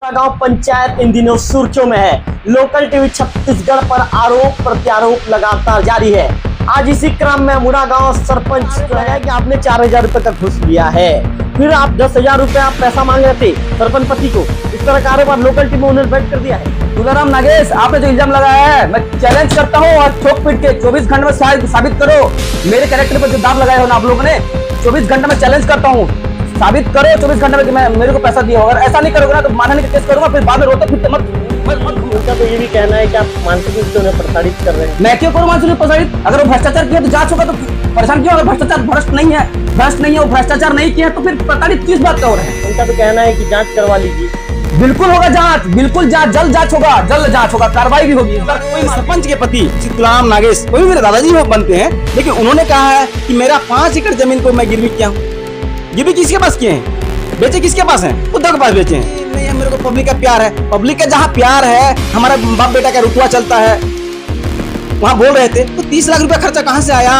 गांव पंचायत इन दिनों सुर्खियों में है। लोकल टीवी छत्तीसगढ़ पर आरोप प्रत्यारोप लगातार जारी है। आज इसी क्रम में मुड़ा गांव सरपंच जो है कि आपने 4,000 रुपए का घूस लिया है, फिर आप 10,000 रुपए आप पैसा मांग रहे थे सरपंच पति को। इस तरह का आरोप लोकल टीवी में उन्होंने बैठ कर दिया है। तुलाराम नागेश, आपने जो इल्जाम लगाया है, मैं चैलेंज करता हूँ और ठोक पीट के 24 घंटे में साबित करो। मेरे कैरेक्टर पर जो दाव लगाए हो ना आप लोगों ने, 24 घंटे में चैलेंज करता हूँ, साबित करो 24 घंटे में कि मैं मेरे को पैसा दिया होगा। ऐसा नहीं करोगे ना तो मानहानि का केस करूंगा, फिर बाद में रोते फिरते मत। उनका तो ये भी कहना है कि आप मानसिक रूप से उन्हें प्रताड़ित कर रहे हैं। मैं क्यों करूँ मानसिक रूप से प्रताड़ित? अगर वो भ्रष्टाचार किया तो जांच होगा, तो परेशान क्यों? अगर भ्रष्ट नहीं है, वो भ्रष्टाचार नहीं किया तो फिर प्रताड़ित किस बात का हो रहा है? उनका तो कहना है कि जांच करवा लीजिए। बिल्कुल होगा जांच, बिल्कुल जल्द जांच होगा, कार्रवाई भी होगी। कोई सरपंच के पति तुलाराम नागेश, कोई मेरे दादाजी वो बनते हैं, लेकिन उन्होंने कहा है कि मेरा 5 एकड़ जमीन को मैं गिरवी किया हूँ। गिरवी किसके पास किए हैं? बेचे किसके पास हैं? उद्धव के पास बेचे हैं। नहीं, मेरे को पब्लिक का प्यार है। पब्लिक का जहाँ प्यार है, हमारा बाप बेटा का रुतबा चलता है, वहां बोल रहे थे तो 30 लाख रुपया खर्चा कहां से आया?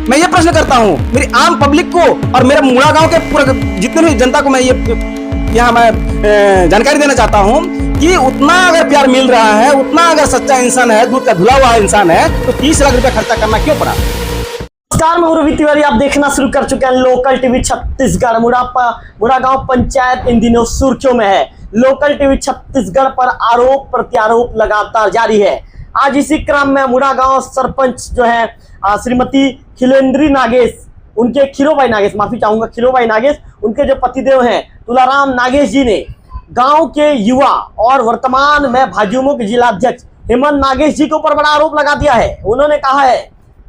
मैं ये प्रश्न करता हूं मेरी आम पब्लिक को और मेरे मुड़ा गांव के पूरे जितने भी जनता को मैं यहाँ मैं जानकारी देना चाहता हूं कि उतना अगर प्यार मिल रहा है, उतना अगर सच्चा इंसान है, दूध का धुला हुआ इंसान है, तो 30 लाख रुपया खर्चा करना क्यों पड़ा? नमस्कार, मैं उर्वी तिवारी, आप देखना शुरू कर चुके हैं लोकल टीवी छत्तीसगढ़। मुड़ा गांव पंचायत इन दिनों सुर्खियों में है। लोकल टीवी छत्तीसगढ़ पर आरोप प्रत्यारोप लगातार जारी है। आज इसी क्रम में मुड़ा गांव सरपंच जो है श्रीमती खिलेंद्री नागेश, उनके खिलोबाई नागेश, माफी चाहूंगा, खिलोबाई नागेश, उनके जो पतिदेव हैं तुलाराम नागेश जी ने गांव के युवा और वर्तमान में भाजयुमो के जिलाध्यक्ष हेमंत नागेश जी के ऊपर बड़ा आरोप लगा दिया है। उन्होंने कहा है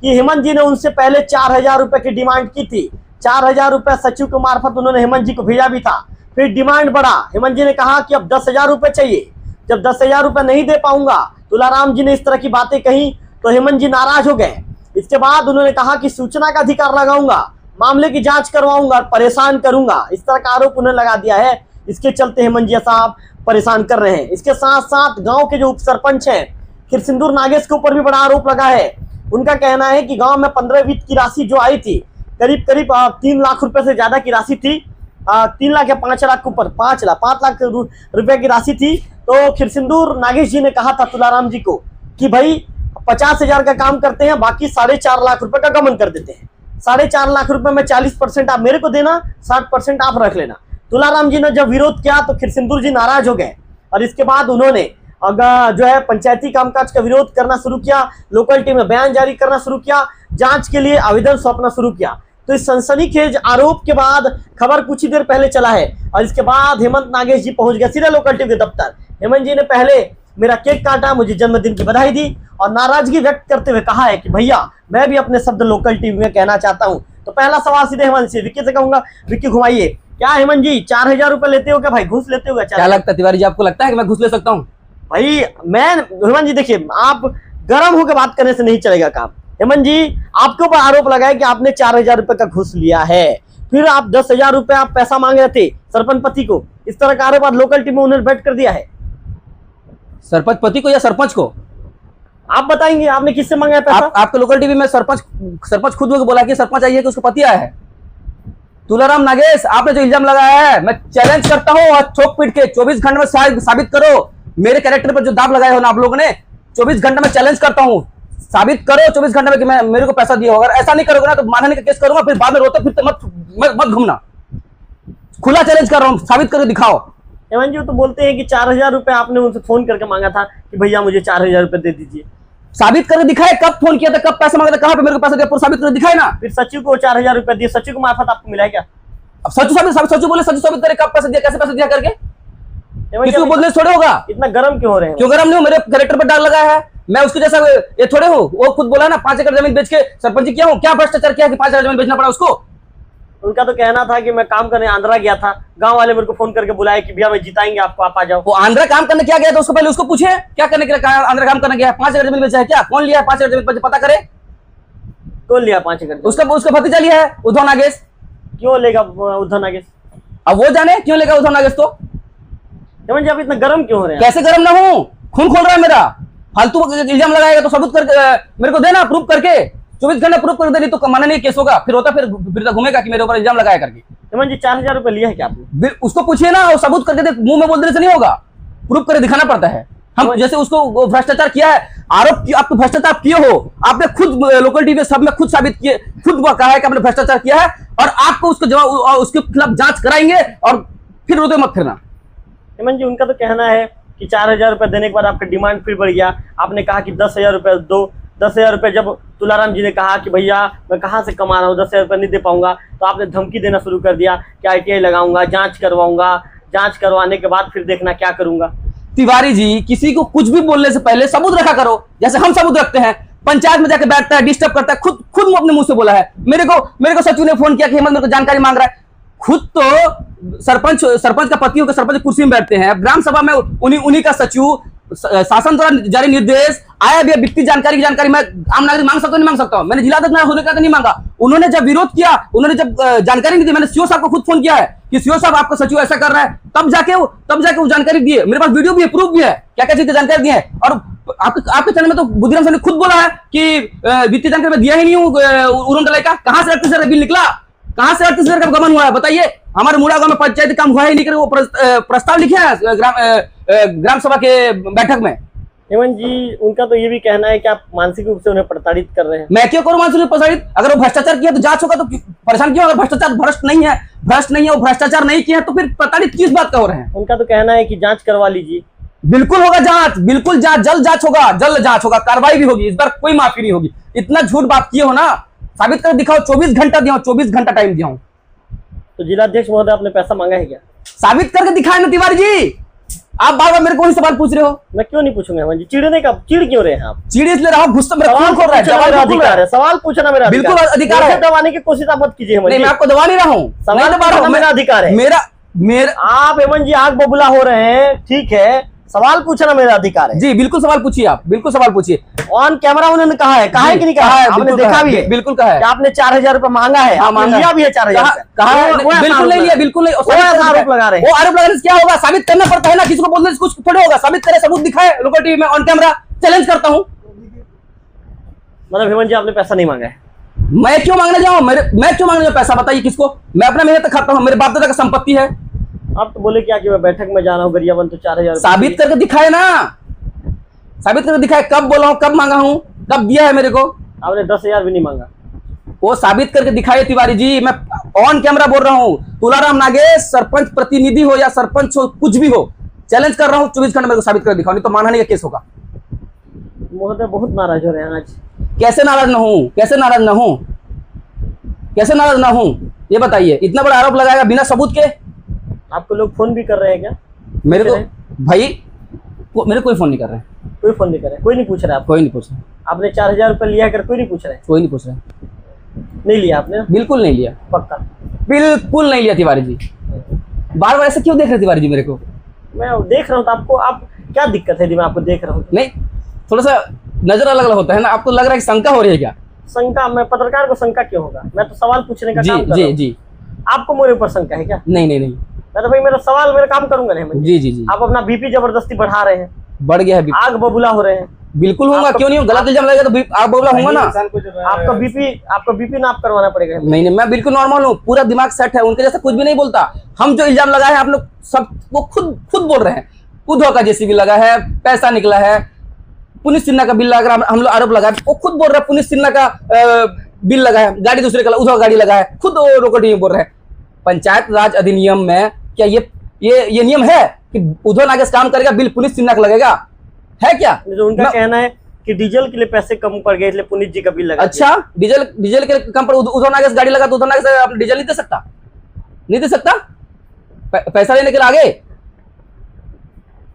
कि हेमंत जी ने उनसे पहले 4,000 रुपए की डिमांड की थी। 4,000 रुपए सचिव के मार्फत उन्होंने हेमंत जी को भेजा भी था। फिर डिमांड बढ़ा, हेमंत जी ने कहा कि अब 10,000 रुपए चाहिए। जब 10,000 रुपए नहीं दे पाऊंगा, तुलाराम जी ने इस तरह की बातें कही तो हेमंत जी नाराज हो गए। इसके बाद उन्होंने कहा कि सूचना का अधिकार लगाऊंगा, मामले की जांच करवाऊंगा, परेशान करूंगा। इस तरह का आरोप उन्होंने लगा दिया है। इसके चलते हेमंत जी साहब परेशान कर रहे हैं। इसके साथ साथ गांव के जो उप सरपंच हैं खिरसिंदूर नागेश के ऊपर भी बड़ा आरोप लगा है। उनका कहना है कि गांव में 15 वित्त की राशि जो आई थी, करीब 3 लाख रुपए से ज्यादा की राशि थी। 3 लाख या 5 लाख के ऊपर 5 लाख रुपए की राशि थी। तो खिरसिंदूर नागेश जी ने कहा था तुलाराम जी को कि भाई 50,000 का काम करते हैं, बाकी 4.5 लाख रुपए का गमन कर देते हैं। 4.5 लाख रुपए में 40% आप मेरे को देना, 60% आप रख लेना। तुलाराम जी ने जब विरोध किया तो खिरसिंदूर जी नाराज हो गए और इसके बाद उन्होंने अगर जो है पंचायती कामकाज का विरोध करना शुरू किया, लोकल टीवी में बयान जारी करना शुरू किया, जांच के लिए आवेदन सौंपना शुरू किया। तो इस सनसनीखेज आरोप के बाद खबर कुछ ही देर पहले चला है और इसके बाद हेमंत नागेश जी पहुंच गए सीधे लोकल टीवी के दफ्तर। हेमंत जी ने पहले मेरा केक काटा, मुझे जन्मदिन की बधाई दी और नाराजगी व्यक्त करते हुए कहा है कि भैया मैं भी अपने शब्द लोकल टीवी में कहना चाहता हूँ। तो पहला सवाल सीधे हेमंत से, विक्की से कहूंगा, विक्की घुमाइए। क्या हेमंत जी 4,000 रुपए लेते हो क्या भाई? घूस लेते हो क्या लगता है तिवारी जी, आपको लगता है कि मैं घूस ले सकता हूँ? भाई मैं हेमंत जी देखिए, आप गर्म होकर बात करने से नहीं चलेगा काम। हेमंत जी आपके ऊपर आरोप लगा है कि आपने 4,000 रुपए का घूस लिया है, फिर आप 10,000 रुपए आप पैसा मांग रहे थे सरपंच पति को। इस तरह का आरोप लोकल टीम में उन्होंने बैठ कर दिया है। सरपंच पति को या सरपंच को? आप बताएंगे आपने किससे मांगा है पैसा? आपके लोकल टीवी में सरपंच खुद होकर बोला कि सरपंच आइए कि उसको पति आया है। तुलाराम नागेश, आपने जो इल्जाम लगाया है, मैं चैलेंज करता हूँ और ठोक पीट के 24 घंटे में साबित करो। मेरे कैरेक्टर पर जो दाव लगाए हो ना आप लोगों ने, 24 घंटे में चैलेंज करता हूँ, साबित करो 24 घंटे में कि मैं मेरे को पैसा दिया होगा। ऐसा नहीं करोगे ना तो मानहानि का केस करूंगा, फिर बाद में रोते फिरते मत घूमना। खुला चैलेंज कर रहा हूँ, साबित करके दिखाओ। हेमंत जी तो बोलते हैं कि 4,000 रुपए आपने उनसे फोन करके मांगा था कि भैया मुझे 4,000 रुपए दे दीजिए। साबित करके दिखाए, कब फोन किया था, कब पैसा मांगा था, कहाँ पे मेरे को पैसा दिया, पूरा साबित करके दिखाए ना। फिर सचिव को 4,000 रुपए दिए, सचिव को मार्फत आपको मिला है क्या? अब सचिव बोले, सचिव साबित करे कब पैसा दिया, कैसे पैसा दिया करके। किसी को बोलने थोड़े होगा। इतना गर्म क्यों हो रहे हैं? क्यों गर्म नहीं हूं? मेरे कैरेक्टर पर दाग लगा है, मैं उसके जैसा ये थोड़े हूँ। वो खुद बोला ना 5 एकड़ जमीन बेच के सरपंच किया हूँ। क्या भ्रष्टाचार किया कि 5 एकड़ जमीन बेचना पड़ा उसको? उनका तो कहना था कि मैं काम करने आंध्रा गया था, गांव वाले मेरे को फोन करके बुलाया कि भैया मैं जिताएंगे आपको, आप आ जाओ। वो आंध्रा काम करने क्या गया था? उसको पहले उसको पूछे क्या करने के लिए आंध्रा काम करने गया? 5 एकड़ जमीन बेचा है क्या? कौन लिया है 5 एकड़ जमीन? पता करे कौन लिया 5 एकड़? उसका भतीजा लिया है, उद्धव नागेश। क्यों लेगा उद्धव नागेश? अब वो जाने क्यों लेगा उद्धव नागेश। तो हेमंत जी आप इतना गर्म क्यों हो रहे हैं? कैसे गर्म ना हूं? खून खोल रहा है मेरा। फालतू इल्जाम लगाएगा तो सबूत करके मेरे को देना, प्रूफ करके। 24 घंटे प्रूफ कर दे, नहीं तो मानहानि केस होगा, फिर होता फिर घूमेगा कि मेरे ऊपर इल्जाम लगाया करके। हेमंत जी 4,000 रुपए लिया है क्या आपने? उसको पूछिए ना, वो सबूत करके दे, मुंह में बोल देने से नहीं होगा, प्रूफ करके दिखाना पड़ता है। हम जैसे उसको भ्रष्टाचार किया है, आरोप आप भ्रष्टाचार किए हो, आपने खुद लोकल टीवी सब में खुद साबित किए, खुद कहा है कि आपने भ्रष्टाचार किया है, और आपको उसको जवाब, उसके खिलाफ जांच कराएंगे और फिर रोते मत फिरना। हेमंत जी उनका तो कहना है कि 4,000 रुपए देने के बाद आपका डिमांड फिर बढ़ गया, आपने कहा कि 10,000 रुपए दो। 10,000 रुपए जब तुलाराम जी ने कहा कि भैया मैं कहाँ से कमा रहा हूँ, 10,000 रुपये नहीं दे पाऊंगा, तो आपने धमकी देना शुरू कर दिया कि ITI लगाऊंगा, जांच करवाऊंगा, जांच करवाने के बाद फिर देखना क्या करूंगा। तिवारी जी, किसी को कुछ भी बोलने से पहले सबूत रखा करो, जैसे हम सबूत रखते हैं। पंचायत में जाके बैठता है, डिस्टर्ब करता है, खुद अपने मुंह से बोला है। मेरे को सचिव ने फोन किया कि हेमंत मेरे को जानकारी मांग रहा है। खुद तो सरपंच का पति होकर सरपंच कुर्सी में बैठते हैं, ग्राम सभा में उन्हीं का सचिव, शासन द्वारा जारी निर्देश आया भी, वित्तीय जानकारी की जानकारी मैं आम नागरिक मांग सकता हूं, नहीं मांग सकता हूं? मैंने जिलाध्यक्ष होने का तो नहीं मांगा। उन्होंने जब विरोध किया, उन्होंने जब जानकारी नहीं दी, मैंने सीओ साहब को खुद फोन किया है कि सीओ साहब आपका सचिव ऐसा कर रहा है, तब जाके वो जानकारी दिए। मेरे पास वीडियो भी है, प्रूफ भी है, क्या क्या चीज की जानकारी दी है। और आपके चैनल में तो बुद्धिराम सर ने खुद बोला है कि वित्तीय जानकारी मैं दिया ही नहीं हूँ उड़न दलाई का। कहां से 38,000 बिल निकला, कहां से 38,000 का गमन हुआ है बताइए? हमारे मुड़ा गांव में पंचायती काम हुआ ही नहीं, वो प्रस्ताव लिखे हैं ग्राम सभा के बैठक में। हेमंत जी उनका तो ये भी कहना है कि आप मानसिक रूप से उन्हें प्रताड़ित कर रहे हैं। मैं क्यों करूं मानसिक रूप से प्रताड़ित? अगर वो भ्रष्टाचार किया तो जांच होगा, तो परेशान क्यों? अगर भ्रष्टाचार भ्रष्ट नहीं है, वो भ्रष्टाचार नहीं किया, तो फिर प्रताड़ित किस बात का हो रहे हैं? उनका तो कहना है कि जांच करवा लीजिए। बिल्कुल होगा जांच, बिल्कुल जांच, जल्द जांच होगा, कार्रवाई भी होगी, इस बार कोई माफी नहीं होगी। इतना झूठ बात किए हो ना, साबित कर दिखाओ। 24 घंटा दिया हूं, 24 घंटा टाइम दिया हूं। तो जिलाध्यक्ष महोदय आपने पैसा मांगा है क्या? साबित करके दिखाए ना तिवारी जी। आप बार बार मेरे को ही सवाल पूछ रहे हो। मैं क्यों नहीं पूछूंगा हेमंत जी? चिड़ क्यों रहे हैं आप? चिड़ इसलिए रहा, गुस्सा मेरा खून खोल रहा है। सवाल पूछना मेरा बिल्कुल अधिकार है। दबाने की कोशिश आप मत कीजिए हेमंत जी। मैं आपको दबा नहीं रहा हूँ, सवाल दबा रहा हूँ, मेरा अधिकार है। मेरा आप हेमंत जी आग बबूला हो रहे हैं, ठीक है, सवाल पूछना मेरा अधिकार है। जी बिल्कुल सवाल पूछिए, आप बिल्कुल सवाल पूछिए। ऑन कैमरा उन्होंने कहा है कि नहीं कहा है? आपने देखा भी है, बिल्कुल कहा है। आपने 4,000 रुपए मांगा है, लिया भी है 4,000। बिल्कुल नहीं लिया, बिल्कुल नहीं। आरोप लगा रहे हैं। वो आरोप लगाने से क्या होगा? साबित करना पड़ता है ना, किसी को बोलने से कुछ थोड़ी होगा। साबित करे, सबूत दिखाए लोकल टीवी में ऑन कैमरा, चैलेंज करता हूँ। मतलब हेमंत जी आपने पैसा नहीं मांगा है? मैं क्यों मांगने जाऊँ? मैं क्यों मांगने जाऊँ पैसा? बताइए किसको? मैं अपना मेहनत खाता हूँ, मेरे बाप दादा का संपत्ति है। आप तो बोले क्या कि मैं बैठक में जा रहा हूँ गरियाबंद, तो 4,000 साबित करके दिखाए ना, साबित करके दिखाए। कब बोला हूँ, कब मांगा हूँ, कब दिया है मेरे को? आपने 10,000 भी नहीं मांगा। वो साबित करके दिखाए तिवारी जी। मैं ऑन कैमरा बोल रहा हूँ। तुलाराम नागेश सरपंच प्रतिनिधि हो या सरपंच हो, कुछ भी हो, चैलेंज कर रहा हूँ। 24 घंटे मेरे को साबित कर दिखाओ, नहीं तो मानहानि का केस होगा। महोदय बहुत नाराज हो रहे हैं आज। कैसे नाराज ना हूँ, कैसे नाराज ना हूँ, कैसे नाराज ना हूँ, ये बताइए। इतना बड़ा आरोप लगाएगा बिना सबूत के। आपको लोग फोन भी कर रहे हैं क्या? मेरे को भाई मेरे कोई फोन नहीं कर रहे हैं। कोई फोन नहीं कर रहे, कोई नहीं पूछ रहा है? कोई नहीं पूछ रहा। आपने 4,000 रुपए लिया कर, कोई नहीं पूछ रहे? कोई नहीं पूछ रहा। नहीं लिया आपने? बिल्कुल नहीं लिया, पक्का? बिल्कुल नहीं लिया तिवारी जी। बार बार ऐसे क्यों देख रहे तिवारी जी मेरे को? मैं देख रहा हूँ तो आपको, आप क्या दिक्कत है जी? मैं आपको देख रहा हूँ। नहीं, थोड़ा सा नजर अलग अलग होता है ना। आपको लग रहा है कि शंका हो रही है क्या? शंका? मैं पत्रकार को शंका क्यों होगा? मैं तो सवाल पूछने का काम कर रहा हूं। जी। आपको मेरे ऊपर शंका है क्या? नहीं। मैं तो भाई मेरा सवाल, मेरा काम करूंगा नहीं। जी। आप अपना बीपी जबरदस्ती बढ़ा रहे हैं, बढ़ गया है, आग बबूला हो रहे हैं। बिल्कुल होगा, क्यों नहीं? गलत इल्जाम लगेगा तो आग बबूला होगा ना। आपका बीपी नाप करवाना पड़ेगा। नहीं, मैं बिल्कुल नॉर्मल हूँ, पूरा दिमाग सेट है। उनके जैसा कुछ भी नहीं बोलता। हम जो इल्जाम लगाए हैं आप लोग सब, वो खुद बोल रहे हैं। उद्धव का जेसीबी लगा है, पैसा निकला है, पुनीत सिन्हा का बिल लगा, हम लोग आरोप लगाए, वो खुद बोल रहे हैं। पुनीत सिन्हा का बिल लगा है, गाड़ी दूसरे का, उद्धव गाड़ी लगा है, खुद लोकल टीवी बोल रहे हैं। पंचायत राज अधिनियम में क्या ये नियम है कि उद्धव नागेश काम करेगा, बिल पुनीत सिन्हा का लगेगा? है क्या? तो उनका कहना है कि डीजल के लिए पैसे कम पड़ गए, इसलिए पुनीत जी का बिल लगा। अच्छा, डीजल के कम पर उद्धव नागेश गाड़ी लगा तो उद्धव नागेश अपना डीजल नहीं दे सकता? नहीं दे सकता? पैसा लेने के लिए आगे,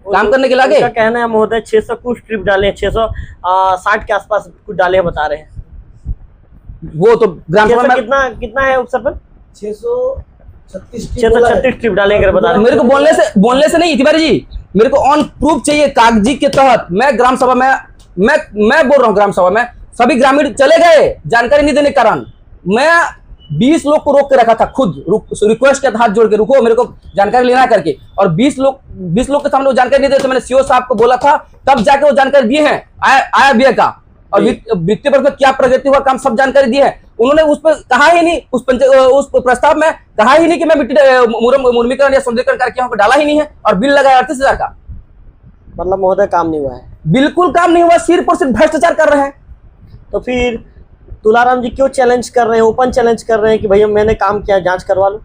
काम करने के लिए आगे। उनका कहना है महोदय 600 कुछ ट्रिप डाले हैं, 660 के आसपास कुछ डाले हैं, बता रहे हैं। वो तो ग्राम सभा में कितना है उपसरपंच? 636 ट्रिप डाले हैं बता रहे हैं। मेरे को बोलने से नहीं तिवारी जी, मेरे को ऑन प्रूफ चाहिए, कागजी के तहत। मैं ग्राम सभा में मैं बोल रहा हूँ, ग्राम सभा में सभी ग्रामीण चले गए जानकारी नहीं देने के कारण। मैं 20 लोग को रोक के रखा था, खुद रिक्वेस्ट किया था, हाथ जोड़ के, रुको मेरे को जानकारी लेना करके। और 20 लोग के सामने वो जानकारी नहीं दे, तो मैंने सीओ साहब को बोला था, तब जाके वो जानकारी दिए हैं। आया व्यय का और वित्तीय वर्ष में क्या प्रगति हुआ, काम सब जानकारी दिए हैं। उन्होंने उस पर कहा ही नहीं, उस प्रस्ताव में कहा ही नहीं कि मैं मिट्टी मुर्मीकरण या सौंदर्यीकरण करके यहाँ पे डाला ही नहीं है, और बिल लगाया 38,000 का। मतलब महोदय काम नहीं हुआ है। बिल्कुल काम नहीं हुआ, सिर्फ और सिर्फ भ्रष्टाचार कर रहे हैं। तो फिर तुलाराम जी क्यों चैलेंज कर रहे हैं, ओपन चैलेंज कर रहे हैं कि भैया मैंने काम किया, जांच करवा लो।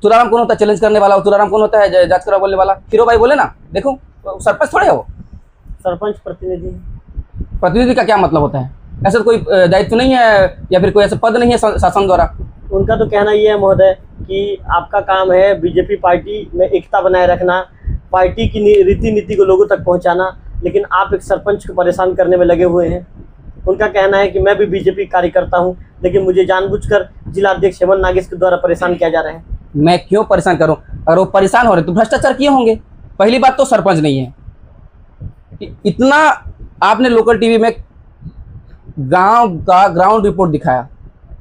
तुलाराम कौन होता है चैलेंज करने वाला? तुलाराम कौन होता है जांच करवा बोलने वाला? हीरो भाई बोले ना, देखो सरपंच थोड़े हो। सरपंच प्रतिनिधि। प्रतिनिधि का क्या मतलब होता है? ऐसा कोई दायित्व नहीं है या फिर कोई ऐसा पद नहीं है शासन द्वारा। उनका तो कहना ये है महोदय कि आपका काम है बीजेपी पार्टी में एकता बनाए रखना, पार्टी की रीति नीति को लोगों तक पहुंचाना, लेकिन आप एक सरपंच को परेशान करने में लगे हुए हैं। उनका कहना है कि मैं भी बीजेपी कार्यकर्ता हूं, लेकिन मुझे जानबूझकर जिला अध्यक्ष हेमंत नागेश के द्वारा परेशान किया जा रहा है। मैं क्यों परेशान करूं? अगर वो परेशान हो रहे तो भ्रष्टाचार किए होंगे। पहली बात तो सरपंच नहीं है। इतना आपने लोकल टीवी में गांव का ग्राउंड रिपोर्ट दिखाया,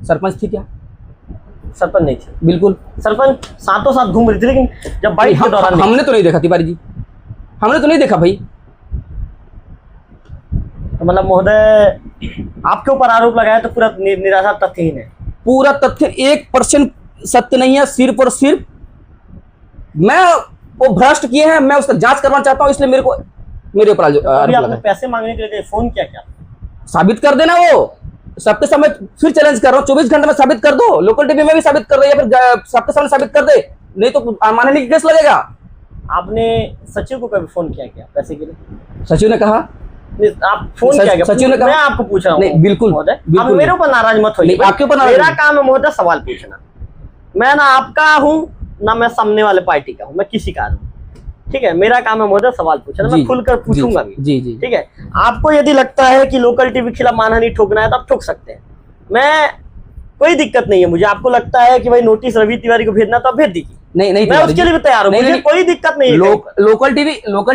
सरपंच थी क्या? सरपंच नहीं थे। बिल्कुल सरपंच साथों साथ घूम रही थी, लेकिन जब बाइक के दौरान हमने तो नहीं देखा तिवारी जी, हमने तो नहीं देखा भाई। तो मतलब महोदय आपके ऊपर आरोप लगाया तो पूरा निराधार तथ्यहीन है। पूरा तथ्य 1% सत्य नहीं है। सिर्फ और सिर्फ मैं वो भ्रष्ट किए हैं, मैं उसका जांच करवाना चाहता हूं, इसलिए मेरे ऊपर आरोप आपने लगाया। पैसे मांगने के लिए फोन किया क्या? साबित कर देना, वो सबके सामने फिर चैलेंज कर रहा हूँ, 24 घंटे में साबित कर दो। लोकल टीवी में भी साबित कर दे या फिर सबके सामने साबित कर दे, नहीं तो मानहानि का केस लगेगा। आपने सचिव को कभी फोन किया क्या पैसे के लिए? सचिव ने कहा आप फोन किया क्या? सचिव ने कहा, मैं आपको पूछ रहा हूँ। नहीं बिल्कुल महोदय आप बिल्कुल मेरे ऊपर नाराज मत होइए। आपके ऊपर नाराज मेरा काम है महोदय सवाल पूछना। मैं ना आपका हूँ ना मैं सामने वाले पार्टी का हूँ, मैं किसी का हूँ, ठीक है। मेरा काम है महोदय सवाल पूछना, मैं खुलकर पूछूंगा भी। जी जी ठीक है। आपको यदि लगता है कि लोकल टीवी के खिलाफ मानहानि ठोकना है तो आप ठोक सकते हैं, मैं कोई दिक्कत नहीं है मुझे। आपको लगता है कि भाई नोटिस रवि तिवारी को भेजना तो आप भेज दीजिए, नहीं मैं उसके लिए भी तैयार हूँ, मुझे कोई दिक्कत नहीं है। लोकल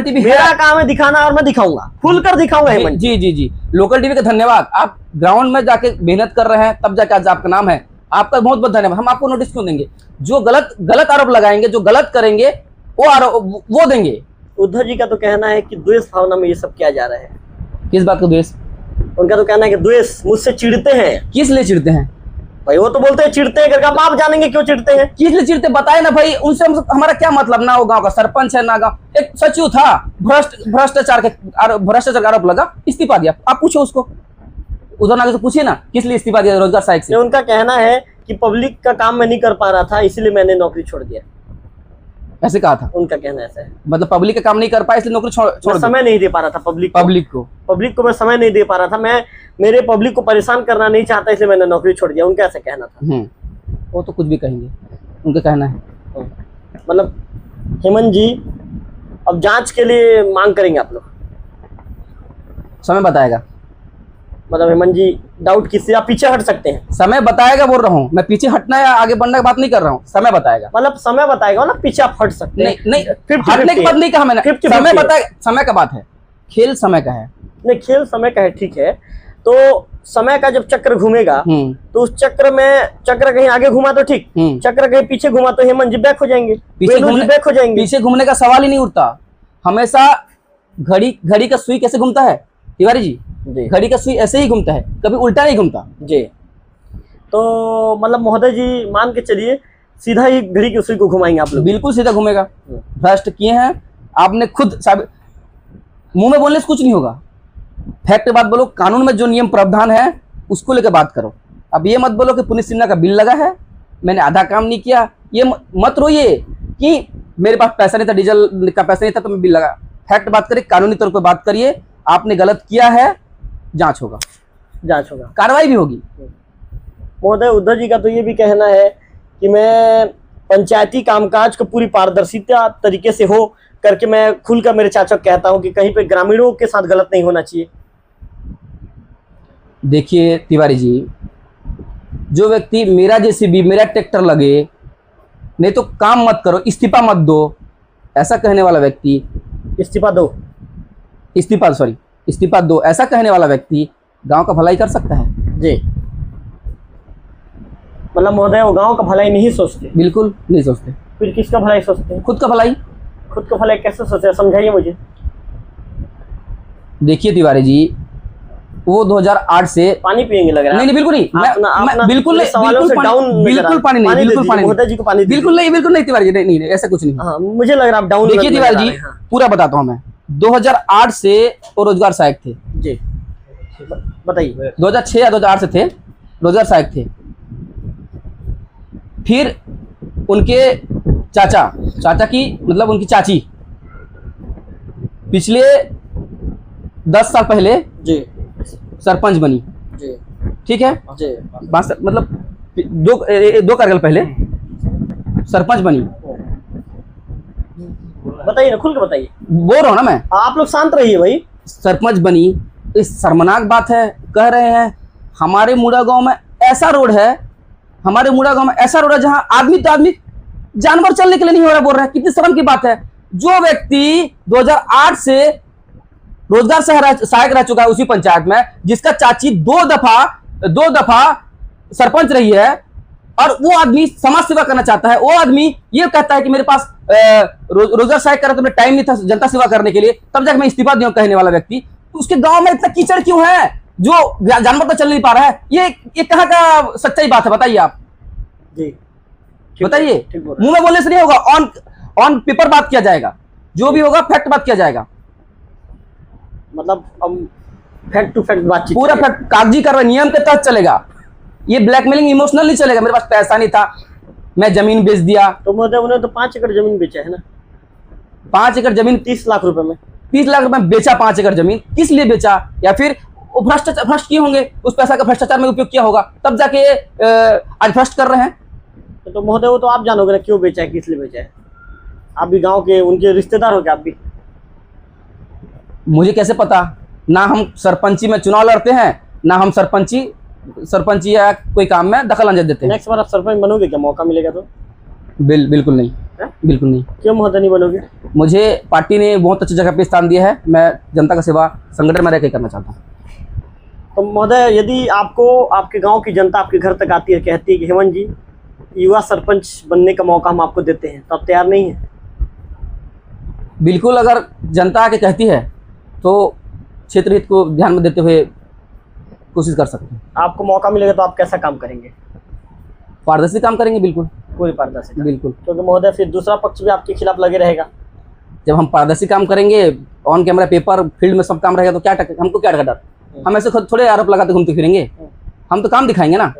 टीवी मेरा काम है दिखाना और मैं दिखाऊंगा, खुलकर दिखाऊंगा हेमंत। जी जी जी लोकल टीवी का धन्यवाद। आप ग्राउंड में जाके मेहनत कर रहे हैं, तब जाके आज आपका नाम है, आपका बहुत बहुत धन्यवाद। हम आपको नोटिस क्यों देंगे? जो गलत आरोप लगाएंगे, जो गलत करेंगे वो देंगे। उद्धव जी का तो कहना है कि द्वेष भावना में ये सब किया जा रहा है। किस बात का द्वेष? उनका तो कहना है कि द्वेष, मुझसे चिढ़ते हैं। किस लिए चिढ़ते हैं भाई? वो तो बोलते हैं चिढ़ते हैं करके, आप जानेंगे क्यों चिढ़ते हैं। किस लिए चिढ़ते बताए ना भाई। उनसे हमारा क्या मतलब? ना वो गांव का सरपंच है ना गांव, एक सचिव था, भ्रष्टाचार का आरोप लगा, इस्तीफा दिया। आप पूछो उसको, उधर नागे से पूछिए ना किस लिए इस्तीफा दिया रोजगार सहायक से। उनका कहना है कि पब्लिक का काम मैं नहीं कर पा रहा था, इसलिए मैंने नौकरी छोड़ दिया। ऐसे कहा था? उनका कहना ऐसा है, मतलब पब्लिक का काम नहीं कर पाया इसलिए नौकरी छोड़ समय नहीं दे पा रहा था पब्लिक को मैं समय नहीं दे पा रहा था, मैं मेरे पब्लिक को परेशान करना नहीं चाहता, इसलिए मैंने नौकरी छोड़ दिया। उनका ऐसा कहना था। वो तो कुछ भी कहेंगे, उनका कहना है। मतलब हेमंत जी अब जांच के लिए मांग करेंगे आप लोग? समय बताएगा। मतलब हेमंत जी डाउट किससे? आप पीछे हट सकते हैं, समय बताएगा बोल रहा हूँ मैं। पीछे हटना या आगे बढ़ने की बात नहीं कर रहा हूँ, समय बताएगा। मतलब समय बताएगा ना, पीछे आप हट सकते हैं। नहीं हटने की बात नहीं कहा मैंने, समय बताएगा। समय का बात है, खेल समय का है। नहीं खेल समय का है, ठीक है। तो समय का जब चक्र घूमेगा तो उस चक्र कहीं आगे घुमा तो ठीक, चक्र कहीं पीछे घुमा तो हेमंत जी बैक हो जाएंगे, बैक हो जाएंगे। पीछे घूमने का सवाल ही नहीं उठता। हमेशा घड़ी का सुई कैसे घूमता है तिवारी जी? घड़ी का सुई ऐसे ही घूमता है, कभी उल्टा नहीं घूमता जी। तो मतलब महोदय जी मान के चलिए सीधा ही घड़ी की सुई को घुमाएंगे आप लोग? बिल्कुल सीधा घूमेगा। भ्रष्ट किए हैं आपने खुद, मुंह में बोलने से कुछ नहीं होगा। फैक्ट बात बोलो, कानून में जो नियम प्रावधान है उसको लेकर बात करो। अब ये मत बोलो कि पुलिस सिन्हा का बिल लगा है, मैंने आधा काम नहीं किया। ये मत रोइए कि मेरे पास पैसा नहीं था, डीजल का पैसा नहीं था तो मैं बिल लगा। फैक्ट बात करिए, कानूनी तौर पर बात करिए। आपने गलत किया है, जांच होगा, कार्रवाई भी होगी। महोदय उद्धव जी का तो ये भी कहना है कि मैं पंचायती कामकाज को पूरी पारदर्शिता तरीके से हो करके मैं खुलकर मेरे चाचा को कहता हूं कि कहीं पे ग्रामीणों के साथ गलत नहीं होना चाहिए। देखिए तिवारी जी, जो व्यक्ति मेरा जेसीबी मेरा ट्रैक्टर लगे, नहीं तो काम मत करो, इस्तीफा मत दो, ऐसा कहने वाला व्यक्ति, इस्तीफा दो ऐसा कहने वाला व्यक्ति गांव का भलाई कर सकता है जी। मतलब महोदय वो गांव का भलाई नहीं सोचते? बिल्कुल नहीं सोचते। फिर किसका भलाई सोचते हैं? खुद का भलाई। खुद का भलाई कैसे सोचते हैं, समझाइए मुझे। देखिए तिवारी जी, वो 2008 से पानी पियेंगे लग रहा है। नहीं बिल्कुल नहीं, मैं बिल्कुल नहीं, बिल्कुल पानी नहीं, बिल्कुल पानी महोदय जी को पानी बिल्कुल नहीं तिवारी जी, नहीं ऐसा कुछ नहीं। हाँ, मुझे लग रहा है आप डाउन। देखिए तिवारी जी, पूरा बताता हूँ मैं। 2008 से वो रोजगार सहायक थे जी, बताइए। 2006 या 2008 से थे, रोजगार सहायक थे। फिर उनके चाचा की मतलब उनकी चाची पिछले 10 साल पहले जी सरपंच बनी जी, ठीक है जी, मतलब दो कार्यकाल पहले सरपंच बनी। बताइए ना, खुल के बताइए। बोल रहा हूँ ना मैं, आप लोग शांत रहिए भाई। सरपंच बनी, इस शर्मनाक बात है। कह रहे हैं हमारे मुड़ा गांव में ऐसा रोड है, हमारे मुड़ा गांव में ऐसा रोड है जहां आदमी तो आदमी, जानवर चलने के लिए नहीं हो रहा। बोल रहे हैं, कितनी शर्म की बात है। जो व्यक्ति 2008 से रोजगार सहायक रह चुका है उसी पंचायत में, जिसका चाची दो दफा सरपंच रही है, और वो आदमी समाज सेवा करना चाहता है, वो आदमी ये कहता है कि मेरे पास रोजगार सहायक कर तो टाइम नहीं था जनता सेवा करने के लिए, तब जाकर मैं इस्तीफा दूं कहने वाला व्यक्ति, उसके गांव में इतना कीचड़ क्यों है जो जानवर तो चल नहीं पा रहा है? ये कहाँ का सच्चाई बात है, बताइए आप जी, बताइए। मुंह में बोलने से नहीं होगा, ऑन पेपर बात किया जाएगा, जो भी होगा फैक्ट बात किया जाएगा। मतलब फैक्ट टू फैक्ट बातचीत, पूरा फैक्ट कागजी कार्रवाई नियम के तहत चलेगा। ये ब्लैकमेलिंग इमोशनल नहीं चलेगा। मेरे पास पैसा नहीं था, मैं जमीन बेच दिया। तो महोदय उन्होंने तो 5 एकड़ जमीन बेचा है ना। 5 एकड़ जमीन 30 लाख रुपए में, 30 लाख रुपए में बेचा 5 एकड़ जमीन। किस लिए बेचा? या फिर भ्रष्ट किए होंगे, उस पैसा का भ्रष्टाचार में उपयोग किया होगा, तब जाके आज भ्रष्ट कर रहे हैं। तो महोदय वो तो आप जानोगे ना क्यों बेचा है, किस लिए बेचा है। आप भी गांव के उनके रिश्तेदार हो क्या? आप भी, मुझे कैसे पता? ना हम सरपंची में चुनाव लड़ते हैं, ना हम सरपंची या कोई काम में दखल अंदाज देते हैं। नेक्स्ट बार आप सरपंच बनोगे क्या, मौका मिलेगा तो? बिल्कुल नहीं, बिल्कुल नहीं। क्यों महोदय नहीं बनोगे? मुझे पार्टी ने बहुत अच्छी जगह पे स्थान दिया है, मैं जनता का सेवा संगठन में रहकर करना चाहता हूँ। तो महोदय यदि आपको आपके गांव की जनता आपके घर तक आती है, कहती है कि हेमंत जी युवा सरपंच बनने का मौका हम आपको देते हैं, तो आप तैयार नहीं है? बिल्कुल, अगर जनता आके कहती है तो क्षेत्र हित को ध्यान में देते हुए कोशिश कर सकते हैं। आपको मौका मिलेगा तो आप कैसा काम करेंगे? पारदर्शी काम करेंगे, बिल्कुल पूरी पारदर्शी, बिल्कुल। क्योंकि महोदय फिर दूसरा पक्ष भी आपके खिलाफ लगे रहेगा। जब हम पारदर्शी काम करेंगे, ऑन कैमरा पेपर फील्ड में सब काम रहेगा, तो हमको क्या डर? हम ऐसे खुद थोड़े आरोप लगाते घूमते फिरेंगे, हम तो काम दिखाएंगे ना।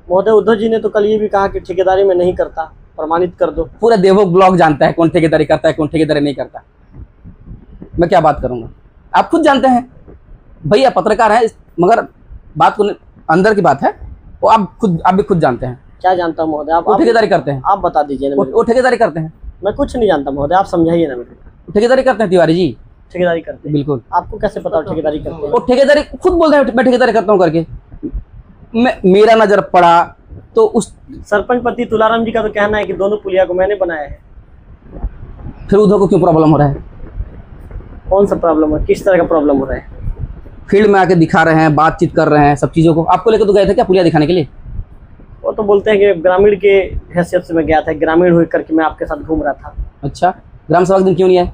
महोदय उद्धव जी ने तो कल ये भी कहा कि ठेकेदारी में नहीं करता, प्रमाणित कर दो। पूरा देवभोग ब्लॉक जानता है कौन ठेकेदारी करता है, कौन ठेकेदारी नहीं करता। मैं क्या बात करूंगा, आप खुद जानते हैं भैया, पत्रकार हैं, मगर बात को अंदर की बात है, वो आप भी खुद जानते हैं। क्या जानता हूँ महोदय? आप ठेकेदारी करते हैं, आप बता दीजिए ना। वो ठेकेदारी करते हैं। मैं कुछ नहीं जानता महोदय, आप समझाइए ना मेरे। ठेकेदारी करते हैं तिवारी जी, ठेकेदारी करते हैं? बिल्कुल। आपको कैसे पता ठेकेदारी करते हैं? वो ठेकेदारी खुद बोल रहे हैं, मैं ठेकेदारी करता हूँ करके। मेरा नजर पड़ा तो उस सरपंच पति तुलाराम जी का तो कहना है कि दोनों पुलिया को मैंने बनाया है। फिर उद्धव को क्यों प्रॉब्लम हो रहा है? कौन सा प्रॉब्लम है, किस तरह का प्रॉब्लम हो रहा है? फील्ड में आके दिखा रहे हैं, बातचीत कर रहे हैं, सब चीजों को। आपको लेकर तो गए थे क्या पुलिया दिखाने के लिए? वो तो बोलते हैं कि ग्रामीण के हैसियत से मैं गया था, ग्रामीण हो करके मैं आपके साथ घूम रहा था। अच्छा, ग्राम सभा के दिन क्यों नहीं आए?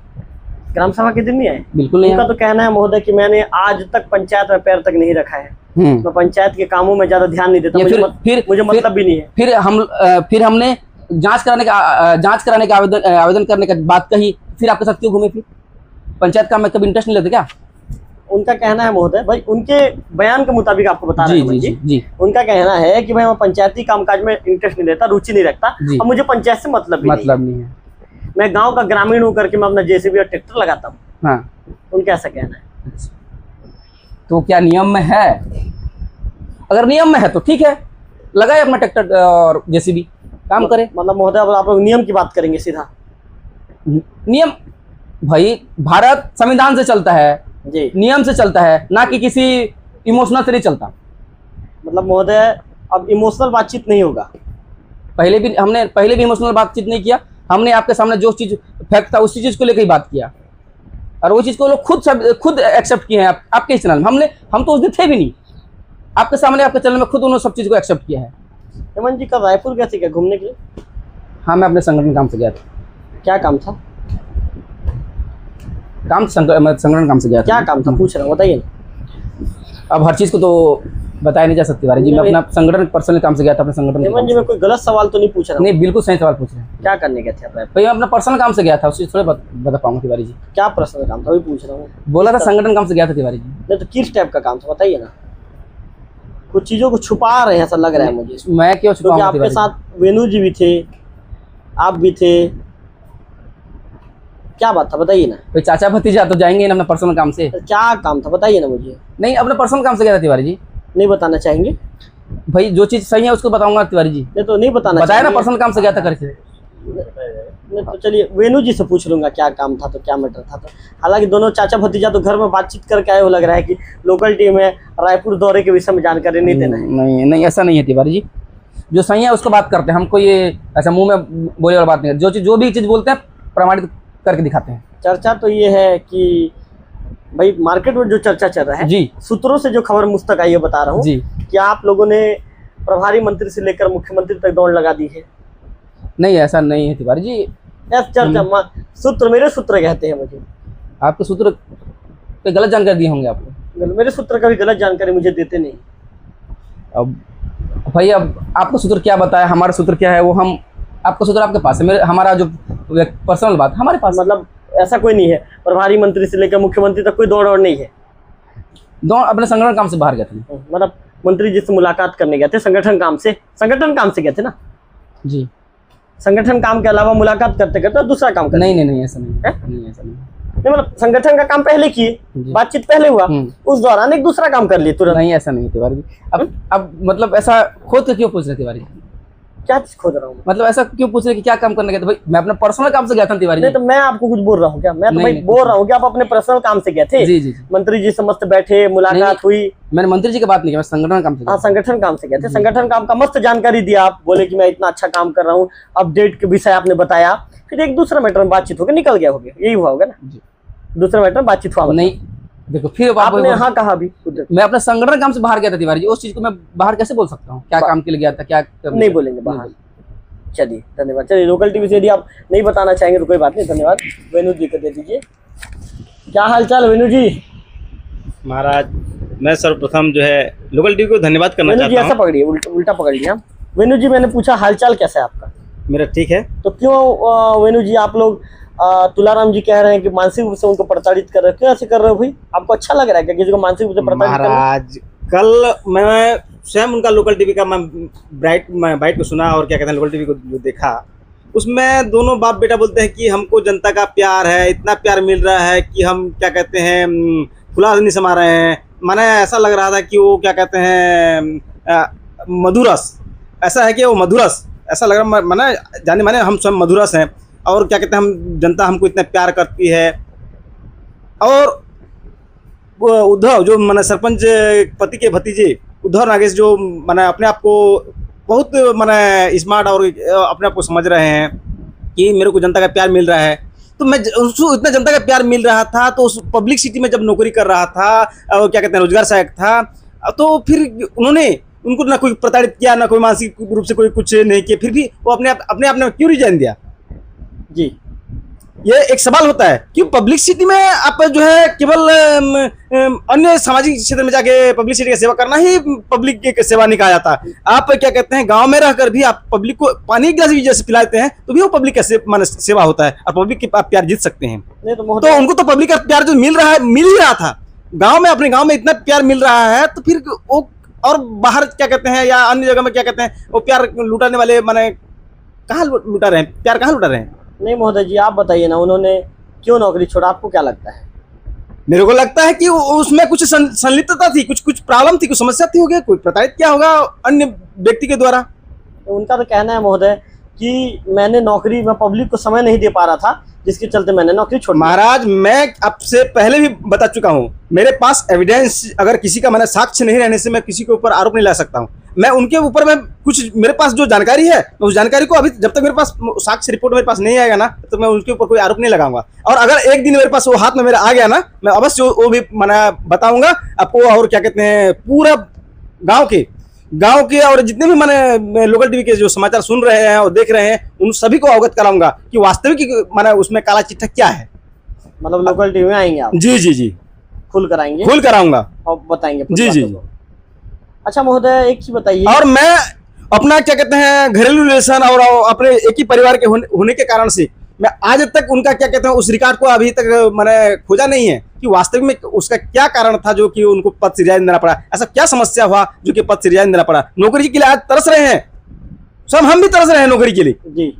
ग्राम सभा के दिन नहीं आए? बिल्कुल नहीं। उनका तो कहना है महोदय कि मैंने आज तक पंचायत में पैर तक नहीं रखा है, मैं पंचायत के कामों में ज्यादा ध्यान नहीं देता, मुझे मतलब भी नहीं है। फिर हमने जांच कराने का आवेदन करने का बात कही, फिर आपके साथ क्यों घूमे? फिर पंचायत काम में कभी इंटरेस्ट नहीं लेते क्या? उनका कहना है महोदय, भाई उनके बयान के मुताबिक आपको बता रहा हूं जी, उनका कहना है कि भाई मैं पंचायती कामकाज में इंटरेस्ट नहीं लेता, रुचि नहीं रखता, और मुझे पंचायत से मतलब नहीं है। मैं गांव का ग्रामीण होकर के मैं अपना जेसीबी और ट्रैक्टर लगाता हूँ। हाँ, उनका ऐसा कहना है। तो क्या नियम में है? अगर नियम में है तो ठीक है, लगाए अपना ट्रैक्टर और जेसीबी, काम करे। मतलब महोदय अब आप लोग नियम की बात करेंगे सीधा? नियम भाई, भारत संविधान से चलता है जी, नियम से चलता है, ना कि किसी इमोशनल से नहीं चलता। मतलब महोदय अब इमोशनल बातचीत नहीं होगा? पहले भी इमोशनल बातचीत नहीं किया हमने। आपके सामने जो चीज फैक्ट था उसी चीज को लेकर ही बात किया, और वो चीज को लोग खुद एक्सेप्ट किए हैं आपके चैनल में। हम तो उस दिन थे भी नहीं, आपके सामने आपके चैनल में खुद उन्होंने सब चीज को एक्सेप्ट किया है। हेमंत जी कल रायपुर गए थे क्या घूमने के लिए? हाँ, मैं अपने संगठन काम से गया था। क्या काम था? संगठन काम से गया था। क्या काम था पूछ रहा हूँ, बताइए। अब हर चीज़ को तो बताया नहीं जा सकती तिवारी जी। मैं अपना संगठन पर्सनल काम से गया था, अपने संगठन के हेमंत काम जी, मैं कोई गलत सवाल तो नहीं पूछ रहा से। हूँ? नहीं, बिल्कुल सही सवाल पूछ रहे हैं क्या करने गए थे आप? भाई। मैं अपना पर्सनल काम से गया था, उसी थोड़े बता पाऊंगा तिवारी जी। क्या प्रश्न काम था, वही पूछ रहा हूँ। बोला था संगठन काम से गया था तिवारी जी। नहीं तो किस टाइप का काम था बताइए ना। कुछ चीजों को छुपा रहे हैं ऐसा लग रहा है मुझे, मैं क्यों क्योंकि छुपाऊंगा आपके तिवारी जी? साथ वेणु जी भी थे, आप भी थे। क्या बात था बताइए ना। भाई चाचा भतीजा तो जाएंगे ना अपना पर्सनल काम से। तो क्या काम था बताइए ना मुझे। नहीं, अपने पर्सनल काम से गया था तिवारी जी। नहीं बताना चाहेंगे? भाई जो चीज़ सही है उसको बताऊंगा तिवारी जी। नहीं तो नहीं बताना बताया ना चाहेंगे? पर्सनल काम से गया था करके। नहीं तो चलिए वेणु जी से पूछ लूंगा क्या काम था, तो क्या मैटर था। तो हालांकि दोनों चाचा भतीजा तो घर में बातचीत करके आए हो, लग रहा है कि लोकल टीम है, रायपुर दौरे के विषय में जानकारी नहीं देना है। नहीं नहीं, ऐसा नहीं है तिवारी जी। जो सही है उसको बात करते हैं, हमको ये ऐसा मुंह में बोले वाला बात नहीं है। जो भी चीज़ बोलते हैं प्रमाणित करके दिखाते हैं। चर्चा तो ये है कि भाई मार्केट में जो चर्चा चल रहा है जी सूत्रों से जो खबर मुझ तक आई है बता रहा हूँ जी। कि आप लोगों ने प्रभारी मंत्री से लेकर मुख्यमंत्री तक दौड़ लगा दी है। नहीं, ऐसा नहीं है तिवारी जी। ऐसा चर्चा सूत्र, मेरे सूत्र कहते हैं मुझे। आपके सूत्र पे गलत जानकारी दिए होंगे आपको। मेरे सूत्र कभी गलत जानकारी मुझे देते नहीं। अब भाई अब आपका सूत्र क्या बताया, हमारा सूत्र क्या है वो हम, आपका सूत्र आपके पास है, मेरे हमारा जो पर्सनल बात हमारे पास। मतलब ऐसा कोई नहीं है, प्रभारी मंत्री से लेकर मुख्यमंत्री तक कोई दौड़ और नहीं है। दौड़ अपने संगठन काम से बाहर गए थे। मतलब मंत्री जी से मुलाकात करने गए थे संगठन काम से गए थे ना। जी। संगठन काम के अलावा मुलाकात करते करते दूसरा काम करते? नहीं नहीं नहीं, ऐसा नहीं है? नहीं, ऐसा नहीं। नहीं मतलब संगठन का काम पहले किए, जी। बातचीत पहले हुआ, उस दौरान एक दूसरा काम कर लिए तुरंत। नहीं, ऐसा नहीं तिवारी जी। अब मतलब ऐसा खोद के क्यों पूछ रहे तिवारी जी? क्या चीज खोद रहा हूँ? मतलब ऐसा क्यों पूछ रहे कि क्या काम करने गए थे? भाई मैं अपना पर्सनल काम से गया था तिवारी जी। नहीं तो मैं आपको कुछ बोल रहा हूँ क्या? मैं तो नहीं, भाई नहीं, बोल रहा हूँ कि आप अपने पर्सनल काम से गए थे। जी जी जी। मंत्री जी से मस्त बैठे, मुलाकात हुई। मैंने मंत्री जी की बात नहीं की, मैं संगठन काम से हाँ, संगठन काम से गए थे। संगठन काम का मस्त जानकारी दिया आप, बोले कि मैं इतना अच्छा काम कर रहा हूँ, अपडेट के विषय आपने बताया। फिर एक दूसरा मैटर में बातचीत होकर निकल गया होगा, यही हुआ होगा ना? दूसरा मैटर में बातचीत हुआ नहीं। देखो फिर आपने हाँ कहा भी। मैं अपने संगठन काम से बाहर गया था तिवारी जी, उस चीज को मैं बाहर कैसे बोल सकता हूँ? क्या काम के लिए गया था, क्या नहीं बोलेंगे बाहर। चलिए धन्यवाद। चलिए लोकल टीवी से यदि आप नहीं बताना चाहेंगे तो कोई बात नहीं, धन्यवाद। वेणु जी को दे दीजिए। क्या हाल चाल वेणु जी? महाराज मैं सर्वप्रथम जो है लोकल टीवी को धन्यवाद करना वेणु जी चाहता ऐसा हूँ। पकड़िए, उल्टा पकड़ लिया। वेणु जी मैंने पूछा हालचाल कैसा है आपका? मेरा ठीक है। तो क्यों वेणु जी आप लोग तुलाराम जी कह रहे हैं कि मानसिक रूप से उनको प्रताड़ित कर रहे हो, क्यों ऐसे कर रहे हो भाई? आपको अच्छा लग रहा है क्या किसी को मानसिक रूप से प्रताड़ित करना? महाराज कल मैं स्वयं उनका लोकल टीवी का मैं बाइट को सुना और क्या कहते हैं लोकल टीवी को देखा। उसमें दोनों बाप बेटा बोलते हैं कि हमको जनता का प्यार है, इतना प्यार मिल रहा है कि हम क्या कहते हैं खुला नहीं समा रहे हैं। माने ऐसा लग रहा था कि वो क्या कहते हैं मधुरस, ऐसा है कि वो मधुरस ऐसा लग रहा, माने जाने माने हम स्वयं मधुरस हैं और क्या कहते हैं हम जनता हमको इतना प्यार करती है। और उद्धव जो माने सरपंच पति के भतीजे उद्धव नागेश जो माने अपने आप को बहुत माने स्मार्ट और अपने आप को समझ रहे हैं कि मेरे को जनता का प्यार मिल रहा है। तो मैं उसको इतना जनता का प्यार मिल रहा था तो उस पब्लिक सिटी में जब नौकरी कर रहा था और क्या कहते हैं रोजगार सहायक था, तो फिर उनको ना कोई प्रताड़ित किया, ना कोई मानसिक रूप से कोई कुछ नहीं किया, फिर भी वो अपने आप ने क्यों रिजाइन दिया? जी ये एक सवाल होता है कि पब्लिक सिटी में आप जो है केवल अन्य सामाजिक क्षेत्र में जाके पब्लिक सिटी की सेवा करना ही पब्लिक की सेवा नहीं कहा जाता। आप क्या कहते हैं गांव में रहकर भी आप पब्लिक को पानी एक गिलास भी जैसे पिलाते हैं तो भी वो पब्लिक का सेवा होता है और पब्लिक के आप प्यार जीत सकते हैं। नहीं तो उनको तो पब्लिक का प्यार जो मिल ही रहा था गाँव में, अपने गाँव में इतना प्यार मिल रहा है तो फिर वो और बाहर क्या कहते हैं या अन्य जगह में क्या कहते हैं वो प्यार लुटाने वाले माने कहाँ लुटा रहे हैं, प्यार कहाँ लुटा रहे हैं? नहीं महोदय जी आप बताइए ना, उन्होंने क्यों नौकरी छोड़ा, आपको क्या लगता है? मेरे को लगता है कि उसमें कुछ संलिप्तता थी, कुछ प्रॉब्लम थी, कुछ समस्या थी, हो गया कोई प्रताड़ित क्या होगा अन्य व्यक्ति के द्वारा। उनका तो कहना है महोदय कि मैंने नौकरी में पब्लिक को समय नहीं दे पा रहा था जिसके चलते मैंने नौकरी छोड़ दी। महाराज मैं आपसे पहले भी बता चुका हूं, मेरे पास एविडेंस अगर किसी का मैंने साक्ष्य नहीं रहने से मैं किसी के ऊपर आरोप नहीं ला सकता हूं। मैं उनके ऊपर मैं कुछ मेरे पास जो जानकारी है उस जानकारी को अभी जब तक मेरे पास साक्ष्य रिपोर्ट मेरे पास नहीं आएगा ना तो मैं उनके ऊपर कोई आरोप नहीं लगाऊंगा। और अगर एक दिन मेरे पास वो हाथ में मेरे आ गया ना मैं अवश्य वो भी मैंने बताऊंगा आपको। और क्या कहते हैं पूरा गांव के और जितने भी मैंने लोकल टीवी के जो समाचार सुन रहे हैं और देख रहे हैं उन सभी को अवगत कराऊंगा कि वास्तविक मैंने उसमें काला चिट्ठा क्या है। मतलब लोकल टीवी में आएंगे आप? जी जी जी खुल कराएंगे? खुल कराऊंगा। और बताएंगे जी, जी। बातों को। अच्छा महोदय, एक चीज बताइए। और मैं अपना क्या कहते हैं घरेलू रिलेशन और अपने एक ही परिवार के होने के कारण से मैं आज तक उनका क्या कहते हैं उस रिकॉर्ड को अभी तक मैंने खोजा नहीं है कि वास्तविक में उसका क्या कारण था जो कि उनको पद से रिजाइन देना पड़ा। ऐसा क्या समस्या हुआ जो कि पद से रिजाइन देना पड़ा। नौकरी के लिए आज तरस रहे हैं, स्वयं हम भी तरस रहे हैं नौकरी के लिए। जी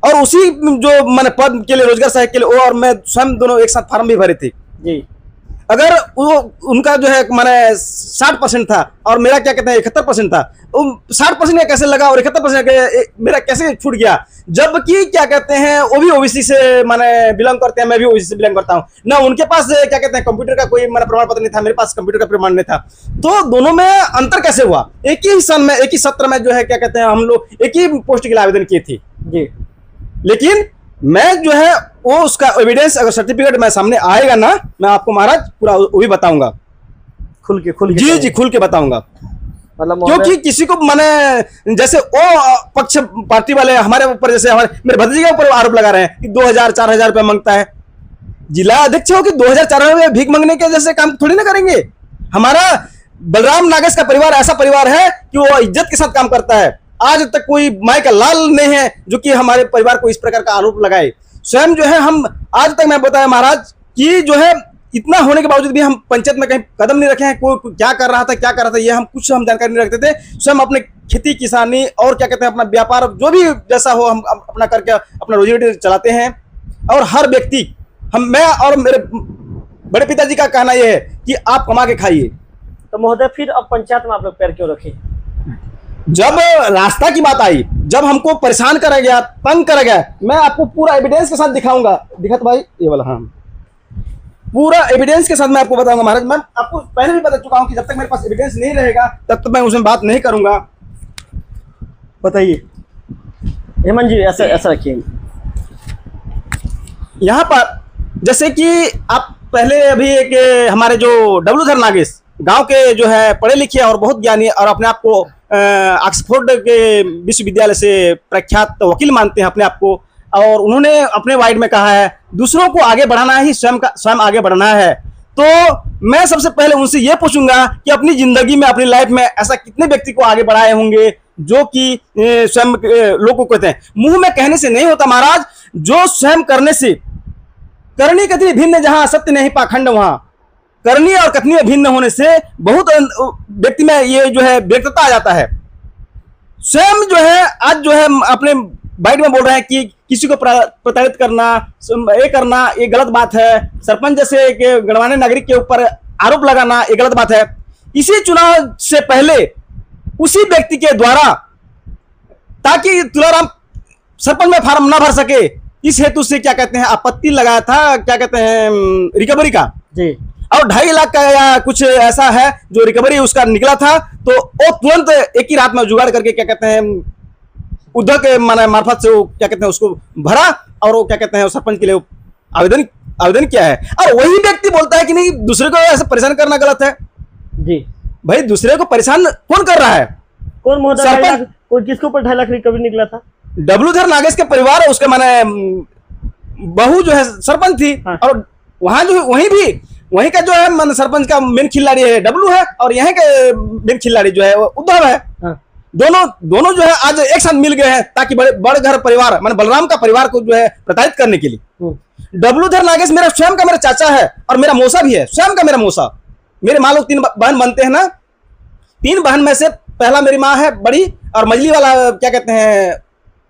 और उसी जो मैंने पद के लिए, रोजगार सहायक के लिए, वो और मैं स्वयं दोनों एक साथ फार्म भी भरे थे। जी। अगर वो उनका जो है मैंने 60% था और मेरा क्या कहते हैं 71% था, 60% का कैसे लगा और 71% मेरा कैसे छूट गया, जबकि क्या कहते हैं वो भी ओबीसी से मैंने बिलोंग करते हैं, मैं भी ओबीसी से बिलोंग करता हूँ ना। उनके पास क्या कहते हैं कंप्यूटर का कोई मैंने प्रमाण पत्र नहीं था, मेरे पास कंप्यूटर का प्रमाण नहीं था। तो दोनों में अंतर कैसे हुआ। एक ही सन में, एक ही सत्र में जो है क्या कहते हैं हम लोग एक ही पोस्ट के लिए आवेदन किए थे। जी। लेकिन मैं जो है वो उसका एविडेंस अगर सर्टिफिकेट मैं सामने आएगा ना, मैं आपको महाराज पूरा वो भी बताऊंगा, खुल के जी जी खुल के बताऊंगा। मतलब क्योंकि किसी को मैंने जैसे वो पक्ष पार्टी वाले हमारे ऊपर, जैसे हमारे मेरे भतीजे के ऊपर आरोप लगा रहे हैं कि 2000-4000 रुपये मांगता है। जिला अध्यक्ष हो कि 2000-4000 रुपये भीख मांगने के जैसे काम थोड़ी ना करेंगे। हमारा बलराम नागेश का परिवार ऐसा परिवार है कि वो इज्जत के साथ काम करता है। आज तक कोई माई का लाल नहीं है जो कि हमारे परिवार को इस प्रकार का आरोप लगाए। स्वयं जो है हम आज तक मैं बताया महाराज कि जो है इतना होने के बावजूद भी हम पंचायत में कहीं कदम नहीं रखे हैं। कोई क्या कर रहा था, क्या कर रहा था, ये हम कुछ जानकारी नहीं रखते थे। स्वयं अपने खेती किसानी और क्या कहते हैं अपना व्यापार जो भी जैसा हो हम अपना करके अपना रोजी रोटी चलाते हैं। और हर व्यक्ति मैं और मेरे बड़े पिताजी का कहना यह है कि आप कमा के खाइए। तो महोदय फिर अब पंचायत में आप लोग पैर क्यों रखे। जब रास्ता की बात आई, जब हमको परेशान करा गया, तंग करा गया, मैं आपको पूरा एविडेंस के साथ दिखाऊंगा। दिखा तो भाई ये वाला, हाँ पूरा एविडेंस के साथ मैं आपको बताऊंगा महाराज। मैं आपको पहले भी बता चुका हूं कि जब तक मेरे पास एविडेंस नहीं रहेगा तब तक मैं उसमें बात नहीं करूंगा। बताइए हेमंत जी, ऐसा रखिए। यहाँ पर जैसे कि आप पहले अभी एक हमारे जो डब्लूधर नागेश गांव के जो है पढ़े लिखे और बहुत ज्ञानी और अपने आप को ऑक्सफोर्ड के विश्वविद्यालय से प्रख्यात वकील मानते हैं अपने आप को। और उन्होंने अपने वाइड में कहा है दूसरों को आगे बढ़ाना ही स्वयं आगे बढ़ना है। तो मैं सबसे पहले उनसे ये पूछूंगा कि अपनी जिंदगी में, अपनी लाइफ में ऐसा कितने व्यक्ति को आगे बढ़ाए होंगे जो कि स्वयं लोग को कहते हैं। मुंह में कहने से नहीं होता महाराज, जो स्वयं करने से। करनी कथनी भिन्न जहां सत्य नहीं पाखंड वहां। करनी और कथनी में भिन्न होने से बहुत व्यक्ति में ये जो है व्यक्तता आ जाता है। स्वयं जो है आज जो है अपने बाइट में बोल रहे हैं कि किसी को प्रताड़ित करना, ये गलत बात है। सरपंच जैसे गणमान्य नागरिक के ऊपर आरोप लगाना ये गलत बात है। इसी चुनाव से पहले उसी व्यक्ति के द्वारा, ताकि तुलाराम सरपंच में फार्म ना भर सके, इस हेतु से क्या कहते हैं आपत्ति लगाया था, क्या कहते हैं रिकवरी का जी। और 2.5 लाख का या कुछ ऐसा है जो रिकवरी उसका निकला था। तो वो तुरंत एक ही रात में जुगाड़ करके क्या कहते हैं उद्धव के मार्फत से वो क्या कहते हैं उसको भरा और वो क्या कहते हैं सरपंच के लिए आवेदन किया है। और वही व्यक्ति बोलता है कि नहीं दूसरे को ऐसे परेशान करना गलत है। जी भाई, दूसरे को परेशान कौन कर रहा है? कौन महोदय? सरपंच किसके ऊपर 2.5 लाख रिकवरी निकला था? डब्लूधर नागेश के परिवार, उसके बहू जो है सरपंच थी। हाँ। और वहां जो वहीं का जो है सरपंच का मेन खिलाड़ी है डब्लू है और यहाँ के मेन खिलाड़ी जो है वो उद्धव है। हाँ। दोनों जो है आज एक साथ मिल गए हैं ताकि बड़े घर परिवार बलराम का परिवार को जो है प्रताड़ित करने के लिए। डब्लूधर नागेश मेरा स्वयं का मेरा चाचा है और मेरा मौसा भी है, स्वयं का मेरा मौसा। मेरे माँ लोग 3 बहन बनते हैं ना, 3 बहन में से पहला मेरी माँ है बड़ी और मजली वाला क्या कहते हैं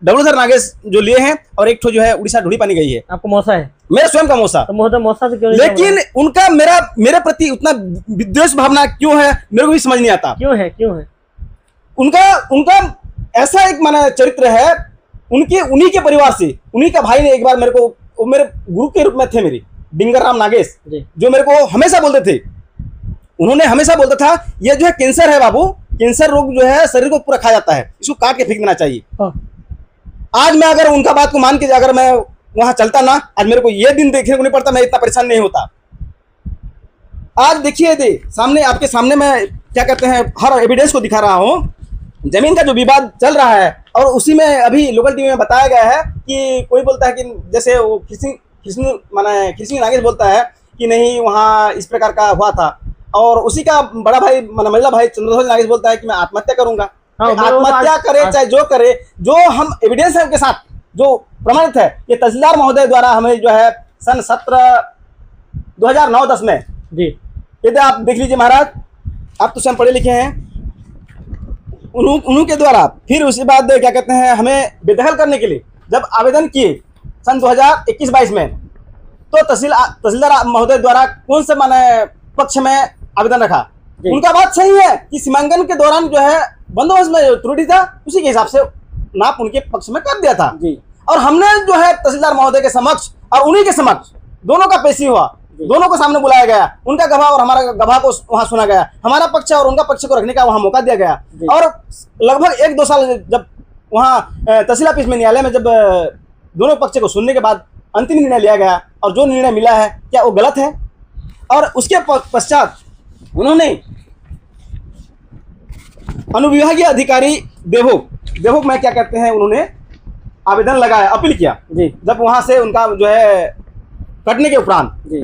डब्लूधर नागेश जो लिए हैं और एक ठो जो है उड़ीसा ढूंढी पानी गई है। आपको मौसा है? मेरा स्वयं का मौसा। तो महोदय मौसा से क्यों नहीं? लेकिन उनका मेरे प्रति उतना विद्वेष भावना क्यों है मेरे को भी समझ नहीं आता। क्यों है उनका ऐसा एक चरित्र है। उन्हीं के परिवार से, उन्हीं का भाई ने एक बार मेरे को, वो मेरे गुरु के रूप में थे मेरे डिंगर राम नागेश, जो मेरे को हमेशा बोलते थे। उन्होंने हमेशा बोलता था ये जो है कैंसर है बाबू, कैंसर रोग जो है शरीर को पूरा खा जाता है, इसको काट के फेंक देना चाहिए। आज मैं अगर उनका बात को मान के अगर मैं वहां चलता ना, आज मेरे को ये दिन देखने को नहीं पड़ता, मैं इतना परेशान नहीं होता। आज देखिए सामने, आपके सामने मैं क्या कहते हैं हर एविडेंस को दिखा रहा हूं। जमीन का जो विवाद चल रहा है और उसी में अभी लोकल टीवी में बताया गया है कि कोई बोलता है कि जैसे वो खिसिंग नागेश बोलता है कि नहीं वहाँ इस प्रकार का हुआ था। और उसी का बड़ा भाई महिला भाई चंद्रध्वज नागेश बोलता है कि मैं आत्महत्या करूंगा। हाँ, आत्महत्या करे चाहे जो करे, जो हम एविडेंस है उनके साथ जो प्रमाणित है, ये तहसीलदार महोदय द्वारा हमें जो है सन 2009-10 में जी, यदि आप देख लीजिए महाराज, आप तो स्वयं पढ़े लिखे हैं, उन्हों के द्वारा फिर उसके बाद क्या कहते हैं हमें बेदखल करने के लिए जब आवेदन किए सन 2021-22 में, तो तहसीलदार महोदय द्वारा कौन से माने पक्ष में आवेदन रखा। उनका बात सही है कि सीमांकन के दौरान जो है बंदोबस्त में जो त्रुटि था उसी के हिसाब से नाप उनके पक्ष में कर दिया था जी। और हमने जो है तहसीलदार महोदय के समक्ष और उन्हीं के समक्ष दोनों का पेशी हुआ, दोनों को सामने बुलाया गया, उनका गवाह और हमारा गवाह को वहां सुना गया, हमारा पक्ष और उनका पक्ष को रखने का वहां मौका दिया गया। और लगभग 1-2 साल जब वहां तहसील ऑफिस में न्यायालय में जब दोनों पक्ष को सुनने के बाद अंतिम निर्णय लिया गया और जो निर्णय मिला है क्या वो गलत है। और उसके पश्चात उन्होंने अनुविभागीय अधिकारी देवभोग में क्या कहते हैं उन्होंने आवेदन लगाया, अपील किया जी। जब वहां से उनका जो है कटने के उपरांत जी,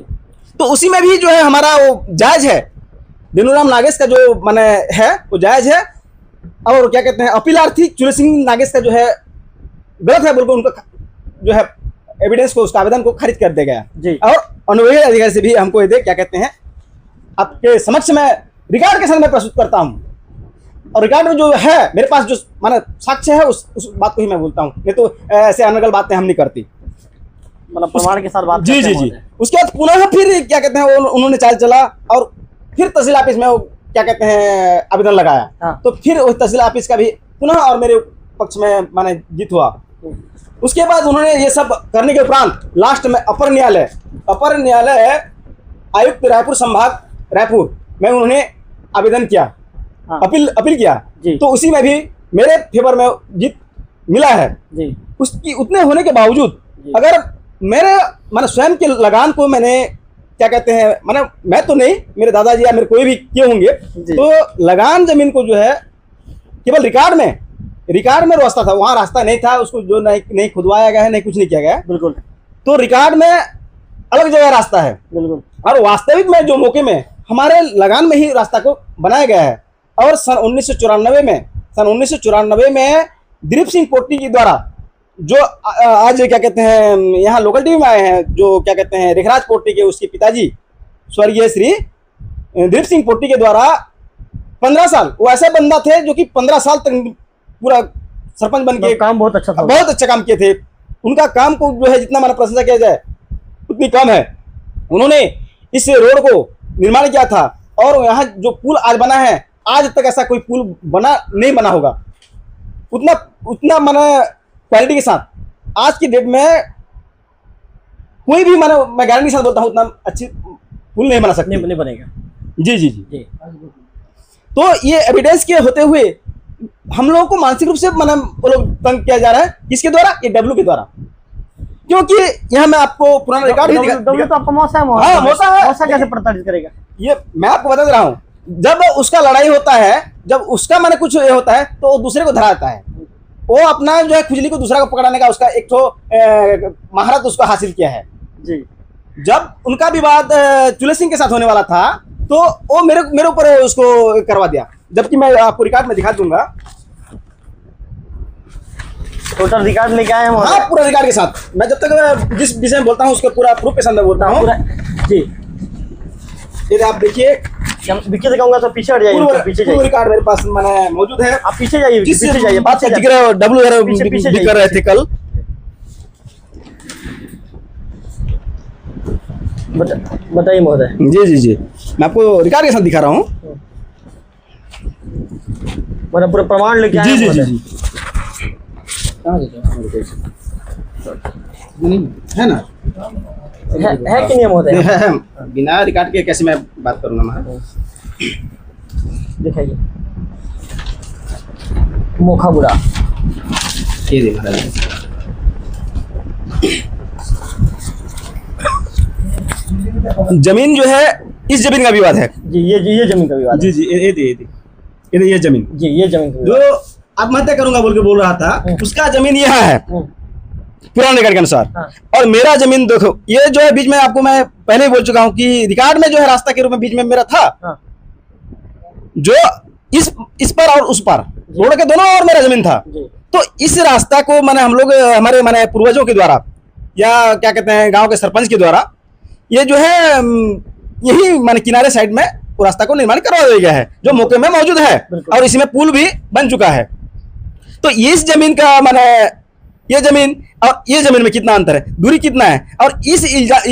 तो उसी में भी जो है हमारा वो जायज है, दिनूराम नागेश का जो माने है वो जायज है। और क्या कहते हैं अपीलार्थी चूले सिंह नागेश का जो है गलत है बोलकर उनका जो है एविडेंस को, उसका आवेदन को खारिज कर दिया गया जी। और अनुविभागीय अधिकारी से भी हमको ये क्या कहते हैं आपके समक्ष में रिकॉर्ड के साथ में प्रस्तुत करता हूँ, और रिकॉर्ड में जो है मेरे पास जो माने साक्ष्य है उस बात को ही मैं बोलता हूँ, नहीं तो ऐसे अनर्गल बातें हम नहीं करती, मतलब प्रमाण के साथ बात जी करते जी हैं जी। महोदय। उसके बाद पुनः फिर क्या कहते हैं उन्होंने चाल चला और फिर तहसील ऑफिस में वो क्या कहते हैं आवेदन लगाया। हाँ। तो फिर उस तहसील ऑफिस का भी पुनः और मेरे पक्ष में माने जीत हुआ। उसके बाद उन्होंने ये सब करने के उपरांत लास्ट में अपर न्यायालय आयुक्त रायपुर संभाग रायपुर में उन्होंने आवेदन किया, हाँ। अपील किया जी। तो उसी में भी मेरे फेवर में जीत मिला है। जी, उसकी उतने होने के बावजूद अगर मेरे मैंने स्वयं के लगान को मैंने क्या कहते हैं मैंने मैं तो नहीं, मेरे दादाजी या मेरे कोई भी किए होंगे, तो लगान जमीन को जो है केवल रिकॉर्ड में रास्ता था, वहाँ रास्ता नहीं था, उसको जो नहीं खुदवाया गया है, नहीं कुछ नहीं किया गया है। बिल्कुल। तो रिकॉर्ड में अलग जगह रास्ता है बिल्कुल। और वास्तविक में जो मौके में हमारे लगान में ही रास्ता को बनाया गया है। और सन 1994 में दिलीप सिंह पोट्टी जी द्वारा जो आज क्या कहते हैं यहाँ लोकल टीवी में आए हैं, जो क्या कहते हैं रेखराज पोट्टी के उसके पिताजी स्वर्गीय श्री दिलीप सिंह पोट्टी के द्वारा 15 साल वो ऐसे बंदा थे जो कि 15 साल तक पूरा सरपंच बन के काम बहुत अच्छा था, बहुत अच्छा काम किए थे। उनका काम को जो है जितना हमारा प्रशंसा किया जाए उतनी कम है। उन्होंने इस रोड को निर्माण किया था और यहाँ जो पुल आज बना है, आज तक ऐसा कोई पुल नहीं बना होगा उतना माना क्वालिटी के साथ। आज की डेट में कोई भी माना मैं गारंटी के साथ बोलता हूँ उतना अच्छी पुल नहीं बना सकते, नहीं बनेगा। जी जी जी। जी, तो ये एविडेंस के होते हुए हम लोगों को मानसिक रूप से माना वो लोग तंग किया जा रहा है, किसके द्वारा, ये डब्ल्यू के द्वारा। क्योंकि यहाँ मैं आपको पुराना रिकॉर्ड डब्ल्यू तो आपका मौसा है, हाँ, मौसा है। मौसा कैसे प्रताड़ित करेगा? ये मैं आपको बता दे रहा हूँ, जब उसका लड़ाई होता है, जब उसका माने कुछ ये होता है तो वो दूसरे को धराता है। वो अपना जो है खुजली को दूसरा को पकड़ाने का उसका एक तो महारत उसको हासिल किया है। जी, जब उनका विवाद चूले सिंह के साथ होने वाला था तो वो मेरे ऊपर उसको करवा दिया, जबकि मैं आपको रिकॉर्ड में दिखा दूंगा। टोटल रिकॉर्ड लेके आए हैं हाँ, पूरा रिकॉर्ड के साथ। मैं जब तक जिस विषय में बोलता हूँ उसका पूरा प्रूफ के साथ में बोलता हूँ। जी, ये आप देखिए, पीछे से कहूंगा तो पीछे हट जाइए, पीछे पूरा जाइए, रिकॉर्ड मेरे पास मैंने मौजूद है। आप पीछे जाइए, जिस पीछे जाइए, बात का जिक्र डब्ल्यू भी कर रहे थे कल। बताइए महोदय। जी जी जी, मैं आपको रिकॉर्ड के साथ दिखा रहा हूँ। मतलब पूरा प्रमाण लेके आए जी हैं जी जी महोदय। जी। है ना, है कि नहीं महोदय? है। बिना रिकॉर्ड के कैसे मैं बात करूँगा महाराज। दिखाइए, मोखा बुरा। ये दे महाराज, जमीन जो है इस जमीन का विवाद है। जी, ये जमीन का विवाद है। जी जी, ये जमीन जी, ये जमीन का जो विवाद आत्महत्या करूंगा बोल के बोल रहा था, उसका जमीन यहाँ है। पुराने रिकॉर्ड के अनुसार। हाँ। और मेरा जमीन देखो, ये जो है बीच में आपको मैं पहले ही बोल चुका हूँ कि रिकॉर्ड में जो है रास्ता के रूप में बीच में मेरा था, हाँ। जो इस पर और उस पर रोड के दोनों और मेरा जमीन था। जी। तो इस रास्ता को मैंने हम लोग हमारे मैंने पूर्वजों के द्वारा या क्या कहते हैं गांव के सरपंच के द्वारा ये जो है यही माने किनारे साइड में वो रास्ता को निर्माण करवा दिया गया है, जो मौके में मौजूद है। बिल्कुल। और इसमें पुल भी बन चुका है। तो इस जमीन का माने ये जमीन और ये जमीन में कितना अंतर है, दूरी कितना है, और इस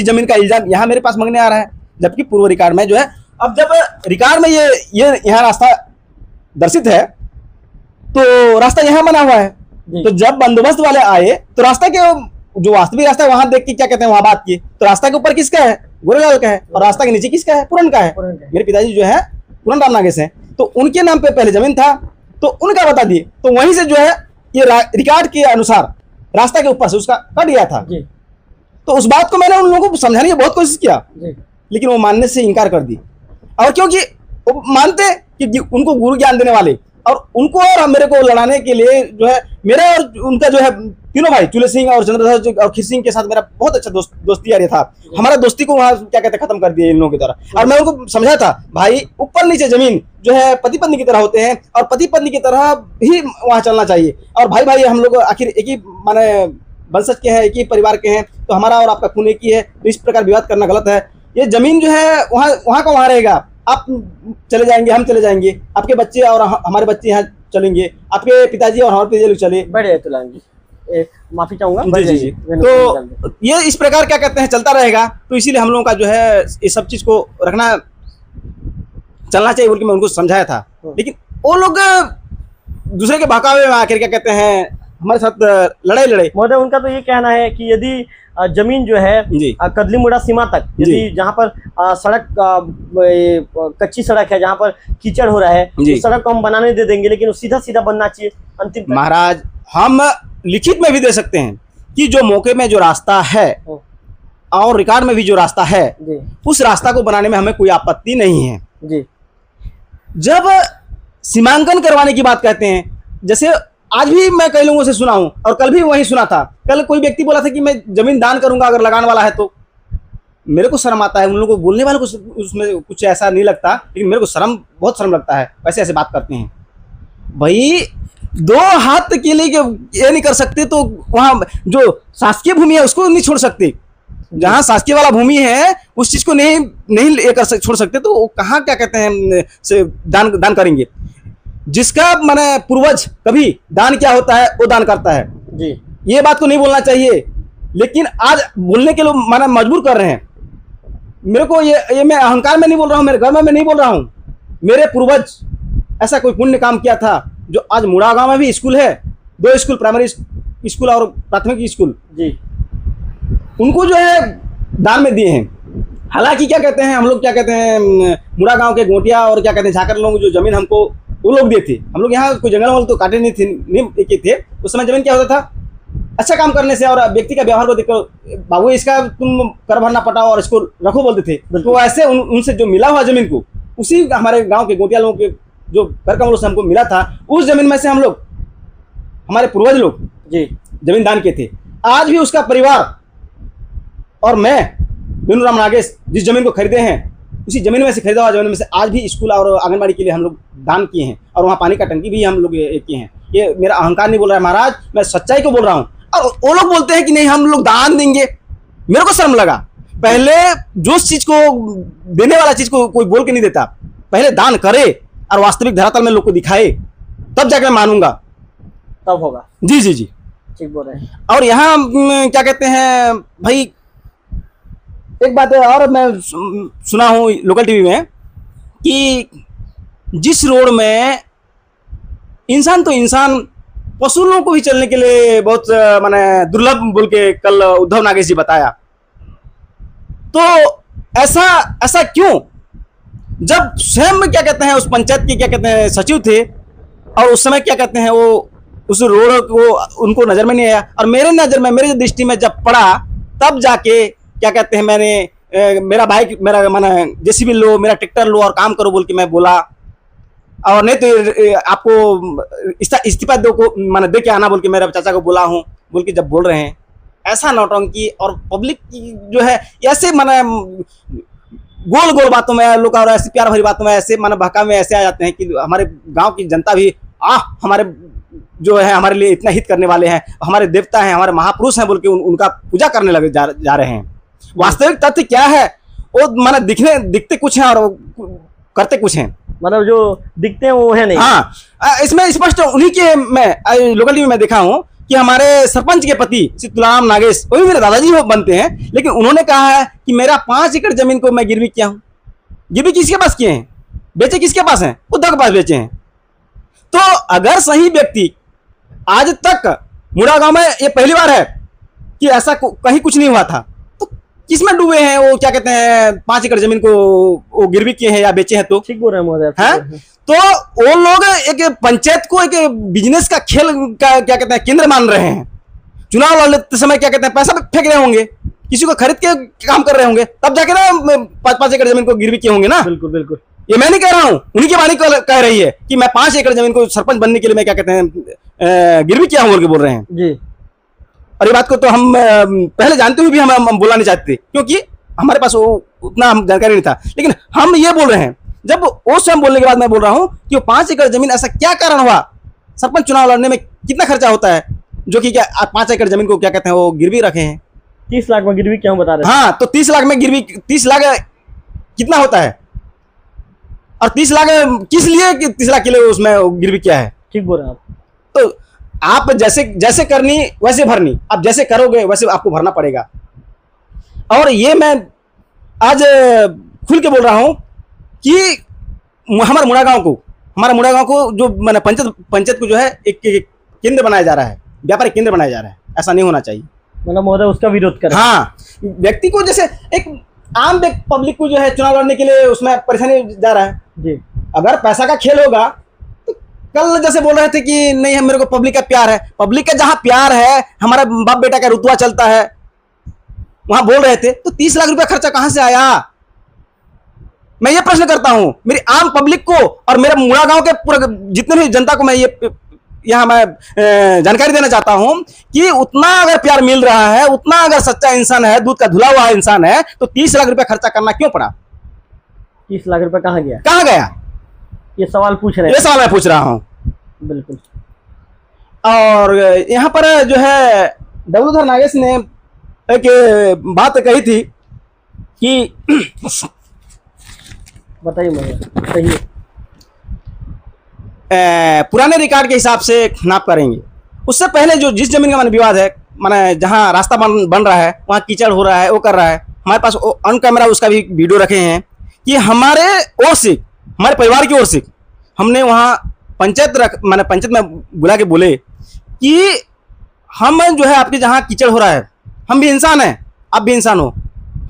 जमीन का इल्जाम यहाँ मेरे पास मांगने आ रहा है, जबकि पूर्व रिकॉर्ड में जो है, अब जब रिकॉर्ड में ये यहाँ रास्ता दर्शित है तो रास्ता यहाँ बना हुआ है। जी। तो जब बंदोबस्त वाले आए तो रास्ता के जो वास्तविक रास्ता है वहां देख के क्या कहते हैं वहां बात की, तो रास्ता के ऊपर किसका है, गोरेलाल का है, और रास्ता के नीचे किसका है, पूरन का है। पूरन का है। मेरे पिताजी जो है पूरन राम नागेश हैं, तो उनके नाम पे पहले जमीन था तो उनका बता दिए, तो वहीं से जो है ये रिकॉर्ड के अनुसार रास्ता के ऊपर से उसका कट गया था। जी। तो उस बात को मैंने उन लोगों को समझाने की बहुत कोशिश किया, जी। लेकिन वो मानने से इनकार कर दी। और क्योंकि वो मानते कि उनको गुरु ज्ञान देने वाले और उनको और मेरे को लड़ाने के लिए जो है मेरा और उनका जो है तीनों भाई चुले सिंह और चंद्रधर और खीर सिंह के साथ मेरा बहुत अच्छा दोस्ती यारी था। हमारा दोस्ती को वहाँ क्या कहते खत्म कर दिया इन लोगों की तरह। और मैं उनको समझा था भाई ऊपर नीचे जमीन जो है पति पत्नी की तरह होते हैं और पति पत्नी की तरह ही वहाँ चलना चाहिए। और भाई भाई हम लोग आखिर एक ही माने वंशज के हैं, एक ही परिवार के हैं, तो हमारा और आपका खून एक ही है, तो इस प्रकार विवाद करना गलत है। ये जमीन जो है वहाँ का वहाँ रहेगा, आप चले जाएंगे, हम चले जाएंगे, आपके बच्चे और हमारे बच्चे यहाँ चलेंगे, आपके पिताजी और हमारे पिताजी लोग चले बढ़िया तुलान जी, माफी चाहूंगा। जी। तो ये इस प्रकार क्या कहते हैं चलता रहेगा। तो इसीलिए हम लोगों का जो है इस सब चीज को रखना चलना चाहिए बोल के मैं उनको समझाया था, लेकिन वो लोग दूसरे के बहकावे में आकर क्या कहते हैं हमारे साथ लड़ाई। महोदय उनका तो ये कहना है कि यदि जमीन जो है जी। कदली मुड़ा सीमा तक, यदि जहाँ पर सड़क कच्ची सड़क है, जहाँ पर कीचड़ हो रहा है, उस सड़क को हम बनाने दे देंगे, लेकिन वो सीधा सीधा बनना चाहिए अंतिम। महाराज हम लिखित में भी दे सकते हैं कि जो मौके में जो रास्ता है और रिकॉर्ड में भी जो रास्ता है उस रास्ता को बनाने में हमें कोई आपत्ति नहीं है जी। जब सीमांकन करवाने की बात कहते हैं, जैसे आज भी मैं कई लोगों से सुना हूं और कल भी वही सुना था, कल कोई व्यक्ति बोला था कि मैं जमीन दान करूंगा अगर लगाने वाला है तो। मेरे को शर्म आता है, उन लोगों को बोलने वाले को उसमें कुछ ऐसा नहीं लगता, लेकिन मेरे को बहुत शर्म लगता है वैसे ऐसे बात करते हैं। भाई 2 हाथ के लिए ये नहीं कर सकते तो वहाँ जो शासकीय भूमि है उसको नहीं छोड़ सकते, जहाँ शासकीय वाला भूमि है उस चीज को नहीं लेकर छोड़ सकते, तो वो कहाँ क्या कहते हैं से दान करेंगे। जिसका माने पूर्वज कभी दान क्या होता है वो दान करता है जी। ये बात को नहीं बोलना चाहिए, लेकिन आज बोलने के लोग माने मजबूर कर रहे हैं। मेरे को ये मैं अहंकार में नहीं बोल रहा हूँ, मेरे घर में मैं नहीं बोल रहा हूँ, मेरे पूर्वज ऐसा कोई पुण्य काम किया था जो आज मुड़ा गांव में भी स्कूल है, 2 स्कूल, प्राइमरी स्कूल और प्राथमिक स्कूल जी, उनको जो है दान में दिए हैं। हालांकि क्या कहते हैं हम लोग क्या कहते हैं मुड़ा गांव के गोटिया और क्या कहते हैं झाकर लोग जो जमीन हमको वो लोग दिए थे, हम लोग यहाँ कोई जंगल वाल तो काटे नहीं थे। उस समय जमीन क्या होता था, अच्छा काम करने से और व्यक्ति का व्यवहार को देखो, बाबू इसका तुम कर भरना पटाओ और इसको रखो बोलते थे। तो ऐसे उनसे जो मिला हुआ जमीन को उसी हमारे गांव के गोटिया लोगों के जो कर कमलों से हमको मिला था, उस जमीन में से हम लोग हमारे पूर्वज लोग जी जमीन दान किए थे। आज भी उसका परिवार और मैं बिनु राम नागेश जिस जमीन को खरीदे हैं उसी जमीन में से खरीदा हुआ जमीन में से आज भी स्कूल और आंगनबाड़ी के लिए हम लोग दान किए हैं, और वहाँ पानी का टंकी भी हम लोग किए हैं। ये मेरा अहंकार नहीं बोल रहा है महाराज, मैं सच्चाई को बोल रहा हूँ। और वो लोग बोलते हैं कि नहीं हम लोग दान देंगे, मेरे को शर्म लगा। पहले जो चीज को देने वाला चीज को कोई बोल के नहीं देता, पहले दान करे और वास्तविक धरातल में लोग को दिखाए, तब जाकर मानूंगा, तब होगा। जी जी जी ठीक बोल रहे हैं। और यहाँ क्या कहते हैं भाई, एक बात है और मैं सुना हूँ लोकल टीवी में कि जिस रोड में इंसान तो इंसान, पशु लोगों को भी चलने के लिए बहुत माने दुर्लभ बोल के कल उद्धव नागेश जी बताया। तो ऐसा क्यों, जब स्वयं क्या कहते हैं उस पंचायत के क्या कहते हैं सचिव थे और उस समय क्या कहते हैं वो उस रोड को उनको नजर में नहीं आया, और मेरे नजर में मेरी दृष्टि में जब पड़ा तब जाके क्या कहते हैं मैंने मेरा बाइक मेरा माना जेसीबी लो, मेरा ट्रैक्टर लो और काम करो बोल के मैं बोला, और नहीं तो आपको इस्तीफा दो को माना दे के आना बोल के मेरे चाचा को बोला हूँ बोल के जब बोल रहे हैं, ऐसा नौटंकी और पब्लिक की जो है ऐसे माने गोल गोल बातों में लोग और ऐसी प्यार भरी बातों में ऐसे माने बहका में ऐसे आ जाते हैं कि हमारे गांव की जनता भी हमारे जो है हमारे लिए इतना हित करने वाले हैं, हमारे देवता हैं, हमारे महापुरुष हैं बोल के उनका पूजा करने लगे जा रहे हैं। वास्तविक तथ्य क्या है, वो माने दिखते कुछ हैं और करते कुछ हैं। मतलब जो दिखते हैं वो है नहीं। हाँ, इसमें स्पष्ट उन्हीं के मैं लोकल टीवी में देखा हूँ कि हमारे सरपंच के पति श्री तुलाराम नागेश, वो भी मेरे दादाजी वो बनते हैं, लेकिन उन्होंने कहा है कि मेरा 5 एकड़ जमीन को मैं गिरवी किया हूँ। गिरवी किसके पास किए हैं, बेचे किसके पास हैं, उद्धव के पास बेचे हैं। तो अगर सही व्यक्ति, आज तक मुड़ा गांव में ये पहली बार है कि ऐसा कहीं कुछ नहीं हुआ था, तो किसमें डूबे हैं वो, क्या कहते हैं 5 एकड़ जमीन को वो गिरवी किए हैं या बेचे हैं। तो ठीक बोल रहे हैं महोदय, हैं तो वो लोग एक पंचायत को एक बिजनेस का खेल का क्या कहते हैं केंद्र मान रहे हैं। चुनाव लड़ते समय क्या कहते हैं पैसा फेंक रहे होंगे, किसी को खरीद के काम कर रहे होंगे, तब जाके ना 5-5 एकड़ जमीन को गिरवी किए होंगे ना। बिल्कुल बिल्कुल, ये ये मैं नहीं कह रहा हूँ, उन्हीं की वाणी कह रही है कि मैं 5 एकड़ जमीन को सरपंच बनने के लिए मैं क्या कहते हैं गिरवी किया हूँ बोल के बोल रहे हैं जी। और ये बात को तो हम पहले जानते हुए भी हम बोलना नहीं चाहते, क्योंकि हमारे पास वो उतना हम जानकारी नहीं था। लेकिन हम ये बोल रहे हैं, जब वो स्वयं बोलने के बाद मैं बोल रहा हूँ कि वो 5 एकड़ जमीन ऐसा क्या कारण हुआ, सरपंच चुनाव लड़ने में कितना खर्चा होता है, जो कि क्या 5 एकड़ जमीन को क्या कहते हैं वो गिरवी रखे हैं। 30 लाख में गिरवी क्यों बता रहे हैं? हाँ, तो 30 लाख में गिरवी, 30 लाख कितना होता है, और 30 लाख किस लिए, 30 लाख के लिए उसमें गिरवी क्या है। ठीक बोल रहे हैं आप। तो आप जैसे करनी वैसे भरनी, आप जैसे करोगे वैसे आपको भरना पड़ेगा। और ये मैं आज खुल के बोल रहा हूं कि हमारे मुड़ा गांव को जो मैंने पंचायत को जो है एक केंद्र बनाया जा रहा है, व्यापारिक केंद्र बनाया जा रहा है। ऐसा नहीं होना चाहिए। मतलब महोदय उसका विरोध करें। हाँ, व्यक्ति को जैसे एक आम पब्लिक को जो है चुनाव लड़ने के लिए उसमें परेशानी जा रहा है जी। अगर पैसा का खेल होगा तो कल जैसे बोल रहे थे कि नहीं है मेरे को पब्लिक का प्यार है, पब्लिक का जहां प्यार है, हमारा बाप बेटा का रुतबा चलता है, वहां बोल रहे थे, तो 30 लाख रुपया खर्चा कहां से आया। मैं ये प्रश्न करता हूं मेरी आम पब्लिक को और मेरे मुड़ा गांव के पूरे जितने भी जनता को मैं यहाँ मैं जानकारी देना चाहता हूं कि उतना अगर प्यार मिल रहा है, उतना अगर सच्चा इंसान है, दूध का धुला हुआ इंसान है, तो 30 लाख रुपया खर्चा करना क्यों पड़ा। 30 लाख रुपया कहाँ गया, ये सवाल पूछ रहे हैं। ये सवाल मैं पूछ रहा हूं। बिल्कुल। और यहाँ पर जो है डब्लूधर नागेश ने एक बात कही थी कि बताइए मुझे, सही है। पुराने रिकॉर्ड के हिसाब से नाप करेंगे, उससे पहले जो जिस जमीन का माने विवाद है, माने जहां रास्ता बन रहा है, वहां कीचड़ हो रहा है, वो कर रहा है, हमारे पास ऑन कैमरा उसका भी वीडियो रखे हैं कि हमारे ओर से, हमारे परिवार की ओर से हमने वहां पंचायत में बुला के बोले कि हम जो है आपके जहां कीचड़ हो रहा है, हम भी इंसान हैं, आप भी इंसान हो,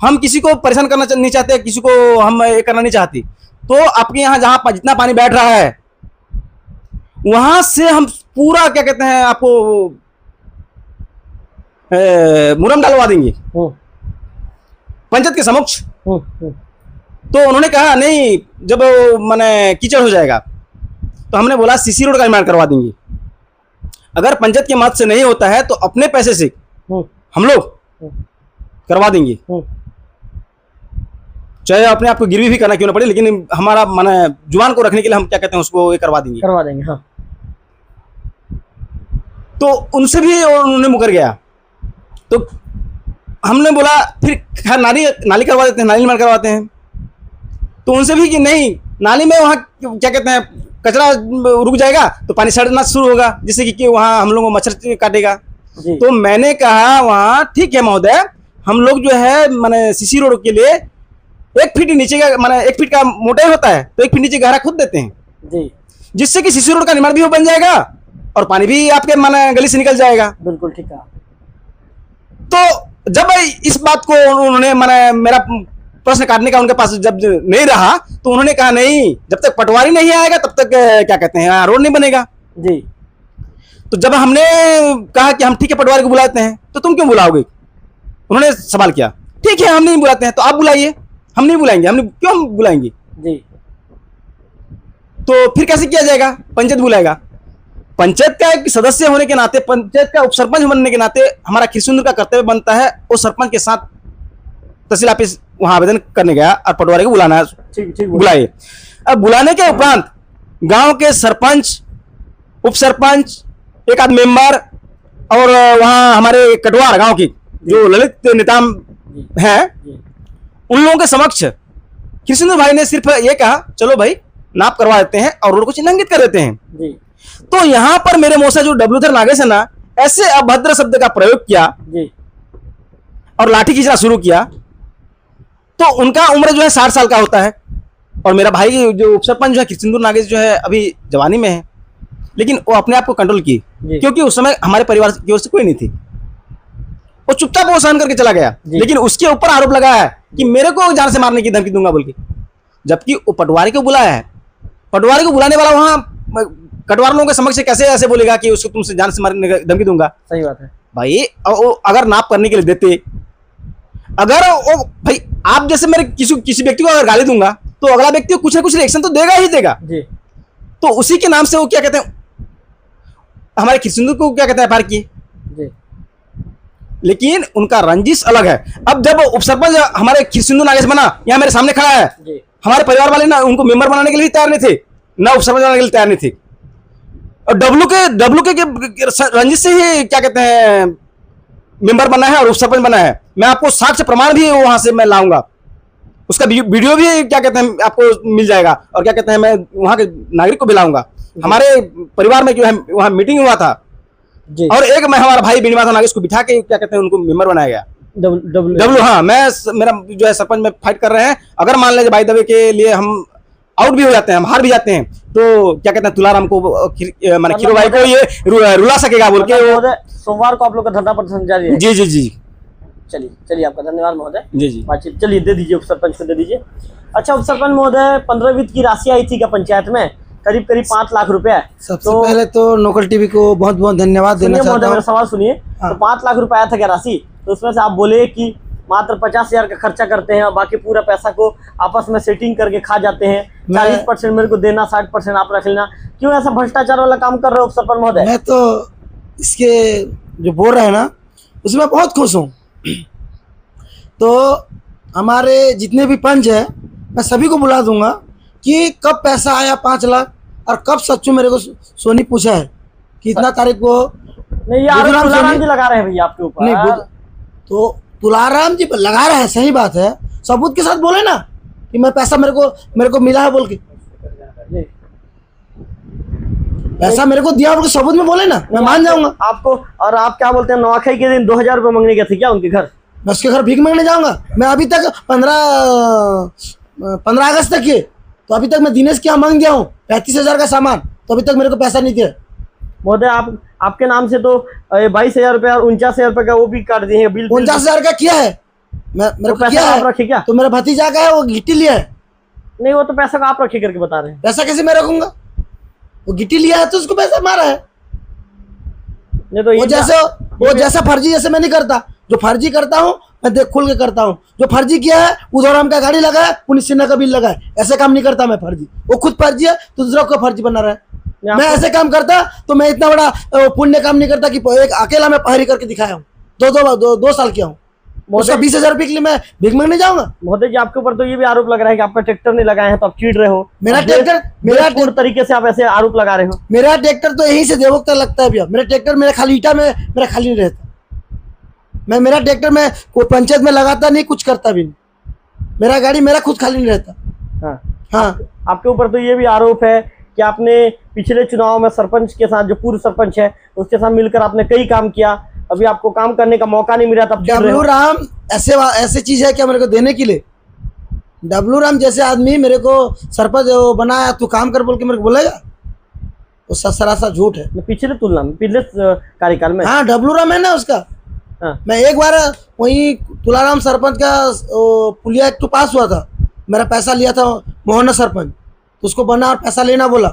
हम किसी को परेशान करना नहीं चाहते, किसी को हम ये करना नहीं चाहती, तो आपके यहाँ जहां जितना पानी बैठ रहा है वहां से हम पूरा क्या कहते हैं आपको मुरम डालवा देंगे पंचायत के समक्ष। तो उन्होंने कहा नहीं, जब माने कीचड़ हो जाएगा तो हमने बोला सीसी रोड का निर्माण करवा देंगे। अगर पंचायत के मत से नहीं होता है तो अपने पैसे से हम लोग करवा देंगे, चाहे अपने आप को गिरवी भी करना क्यों ना पड़े, लेकिन हमारा माने जुबान को रखने के लिए हम क्या कहते हैं उसको ये करवा देंगे। हाँ। तो उनसे भी उन्होंने मुकर गया, तो हमने बोला फिर नाली करवा देते हैं, नाली निर्माण करवाते हैं। तो उनसे भी कि नहीं, नाली में वहाँ क्या कहते हैं कचरा रुक जाएगा तो पानी सड़ना शुरू होगा, जिससे कि वहाँ हम लोगों को मच्छर काटेगा। तो मैंने कहा वहाँ ठीक है महोदय, हम लोग जो है माने सीसी रोड के लिए 1 फीट नीचे का माने 1 फीट का मोटाई होता है, तो 1 फीट नीचे गहरा खुद देते हैं जी, जिससे कि सीसी रोड का निर्माण भी बन जाएगा और पानी भी आपके माने गली से निकल जाएगा। बिल्कुल ठीक है। तो जब इस बात को उन्होंने माने मेरा प्रश्न काटने का उनके पास जब नहीं रहा, तो उन्होंने कहा नहीं, जब तक पटवारी नहीं आएगा तब तक क्या कहते हैं रोड नहीं बनेगा जी। तो जब हमने कहा कि हम ठीक है पटवारी को बुलाते हैं, तो तुम क्यों बुलाओगे, उन्होंने सवाल किया। ठीक है हम नहीं बुलाते हैं तो आप बुलाइए, हम नहीं बुलाएंगे, हमने क्यों बुलाएंगे जी। तो फिर कैसे किया जाएगा, पंचायत बुलाएगा। पंचायत का एक सदस्य होने के नाते, पंचायत का उप सरपंच बनने के नाते हमारा खिरसुंदर का कर्तव्य बनता है वो सरपंच के साथ तहसील ऑफिस वहां आवेदन करने गया और पटवारी को बुलाना, ठीक बुलाए। अब बुलाने के उपरांत गांव के सरपंच, उप सरपंच, एक आध मेंबर और वहां हमारे कटवार गांव की जो ललित नेताम हैं, उन लोगों के समक्ष कृष्ण भाई ने सिर्फ ये कहा चलो भाई नाप करवा देते हैं और रोड को चिन्हांकित कर देते हैं। जी तो यहाँ पर मेरे मुंह से जो डब्लूधर नागेश है ना, ऐसे अभद्र शब्द का प्रयोग किया जी और लाठी खींचना शुरू किया। तो उनका उम्र जो है 60 साल का होता है और मेरा भाई जो उप सरपंच जो है कृष्णदूर नागेश जो है अभी जवानी में है, लेकिन वो अपने आप को कंट्रोल की क्योंकि उस समय हमारे परिवार की ओर से कोई नहीं थी। वो चुपचाप वो सहन करके चला गया, लेकिन उसके ऊपर आरोप लगाया है कि मेरे को जान से मारने की धमकी दूंगा बोल के, जबकि वो पटवारी को बुलाया है। पटवारी को बुलाने वाला वहां कटवार लोगों के समक्ष कैसे ऐसे बोलेगा कि उसको तुमसे जान से मारने की धमकी दूंगा। सही बात है भाई वो अगर नाप करने के लिए देते, अगर वो भाई आप जैसे मेरे किसी व्यक्ति को अगर गाली दूंगा तो अगला व्यक्ति कुछ ना कुछ रिएक्शन तो देगा ही देगा जी। तो उसी के नाम से वो क्या कहते हैं, हमारे कृष्णदूर को क्या कहते हैं पार किए, लेकिन उनका रंजिश अलग है। अब जब उप सरपंच हमारे कृष्णदूर नागेश बना, यहाँ मेरे सामने खड़ा है, हमारे परिवार वाले ना उनको मेंबर बनाने के लिए तैयार नहीं थे, ना उप सरपंच बनाने के लिए तैयार नहीं थे। और डब्लू के रंजिश से ही क्या कहते हैं मेंबर बना है और उप सरपंच बना है। मैं आपको साक्ष्य प्रमाण भी वहां से मैं लाऊंगा, उसका वीडियो भी क्या कहते हैं आपको मिल जाएगा और क्या कहते हैं मैं वहां के नागरिक को भी लाऊंगा। हमारे परिवार में जो है वहां मीटिंग हुआ था और एक मैं हमारा भाई बिनीवास नागेश को बिठा के क्या कहते हैं उनको मेंबर बनाया गया। डब्लू हाँ, मेरा जो है सरपंच में फाइट कर रहे हैं। अगर मान लीजिए भाई दबे के लिए हम आउट भी हो जाते हैं, हम हार भी जाते हैं, तो क्या कहते हैं तुलाराम को माने खीरो भाई को ये रुला सकेगा बोल के। सोमवार को आप लोग का धरना प्रदर्शन जारी है। जी जी जी चलिए आपका धन्यवाद महोदय। जी जी बातचीत चलिए दे दीजिए, उप सरपंच को दे दीजिए। अच्छा उप सरपंच महोदय, 15 वित्त की राशि आई थी क्या पंचायत में, करीब 5 लाख रुपए। सबसे पहले तो लोकल टीवी को बहुत बहुत धन्यवाद देना चाहता हूं। मेरा सवाल सुनिए, तो 5 लाख रुपए आया था क्या राशि, तो उसमें से आप बोले कि मात्र 50,000 का खर्चा करते हैं और बाकी पूरा पैसा को आपस में सेटिंग करके खा जाते हैं। 40% मेरे को देना, 60% आप रख लेना, क्यों ऐसा भ्रष्टाचार वाला काम कर रहे हो उप सरपंच महोदय? मैं तो इसके जो बोल रहे हैं ना उसमें बहुत खुश हूँ। तो हमारे जितने भी पंच है मैं सभी को बुला दूंगा कि कब पैसा आया 5 लाख और कब सच्चू मेरे को सोनी पूछा है कि इतना तारीख को। नहीं यार, तुलाराम जी लगा रहे हैं भैया आपके ऊपर। नहीं तो तुलाराम जी लगा रहे हैं, सही बात है, सबूत के साथ बोले ना कि मैं पैसा मेरे को मिला है बोल के, पैसा मेरे को दिया बोल के सबूत में बोले ना, मैं मान जाऊंगा आपको। और आप क्या बोलते हैं, नवाखाई के दिन 2000 रुपये मांगने गए थे क्या उनके घर? मैं उसके घर भीख मांगने जाऊंगा? मैं अभी तक 15 अगस्त तक ये तो अभी तक मैं दिनेश के यहाँ मांग गया हूँ 35,000 का सामान, तो अभी तक मेरे को पैसा नहीं दिया महोदय। आपके नाम से तो 22,000 रुपये और 49,000 रुपये का वो भी काट दिए बिल। 49,000 का किया है मेरे को किया है, रखे क्या? तो मेरा भतीजा का है, वो गिट्टी लिया है। नहीं वो तो पैसा का आप रखे करके बता रहे हैं। पैसा कैसे मैं रखूंगा, वो गिट्टी लिया है तो उसको पैसा मारा है। नहीं तो वो जैसा फर्जी जैसे मैं नहीं करता, जो फर्जी करता हूँ मैं देख खुल के करता हूँ। जो फर्जी किया है उधौराम का गाड़ी लगा है, पुलिस सेना का बिल लगा है, ऐसे काम नहीं करता मैं फर्जी। वो खुद फर्जी है तो दूसरा को फर्जी बना रहा है। मैं ऐसे काम करता तो मैं इतना बड़ा पुण्य काम नहीं करता कि एक अकेला मैं पहरी करके दिखाया हूँ। 2 साल किया हूँ, उसका 20,000 रुपये के लिए मैं भीख मांगने जाऊंगा? महोदय जी आपके ऊपर तो ये भी आरोप लग रहा है कि आपका ट्रैक्टर नहीं लगाए हैं तो आप चीट रहे हो। मेरा ट्रैक्टर तरीके से आप ऐसे आरोप लगा रहे हो। मेरा ट्रैक्टर तो यहीं से देवोक तक लगता है भैया। मेरा ट्रैक्टर मेरा खाली ईटा में मेरा खाली नहीं रहता। मेरा ट्रैक्टर में कोई पंचायत में लगाता नहीं, कुछ करता भी नहीं। मेरा गाड़ी मेरा खुद खाली नहीं रहता। हाँ आपके ऊपर तो ये भी आरोप है कि आपने पिछले चुनाव में सरपंच के साथ, जो पूर्व सरपंच है उसके साथ मिलकर आपने कई काम किया, अभी आपको काम करने का मौका नहीं मिला तब डब्लू राम ऐसे चीज है क्या मेरे को देने के लिए? डब्लू राम जैसे आदमी मेरे को सरपंच बनाया, तू काम कर बोल के मेरे को बोलेगा? वो सरासर झूठ है। पिछले तुलना में, पिछले कार्यकाल में। हाँ डब्लू राम है ना उसका। मैं एक बार वही तुलाराम सरपंच का पुलिया एक तो पास हुआ था, मेरा पैसा लिया था मोहन सरपंच, तो उसको बना और पैसा लेना बोला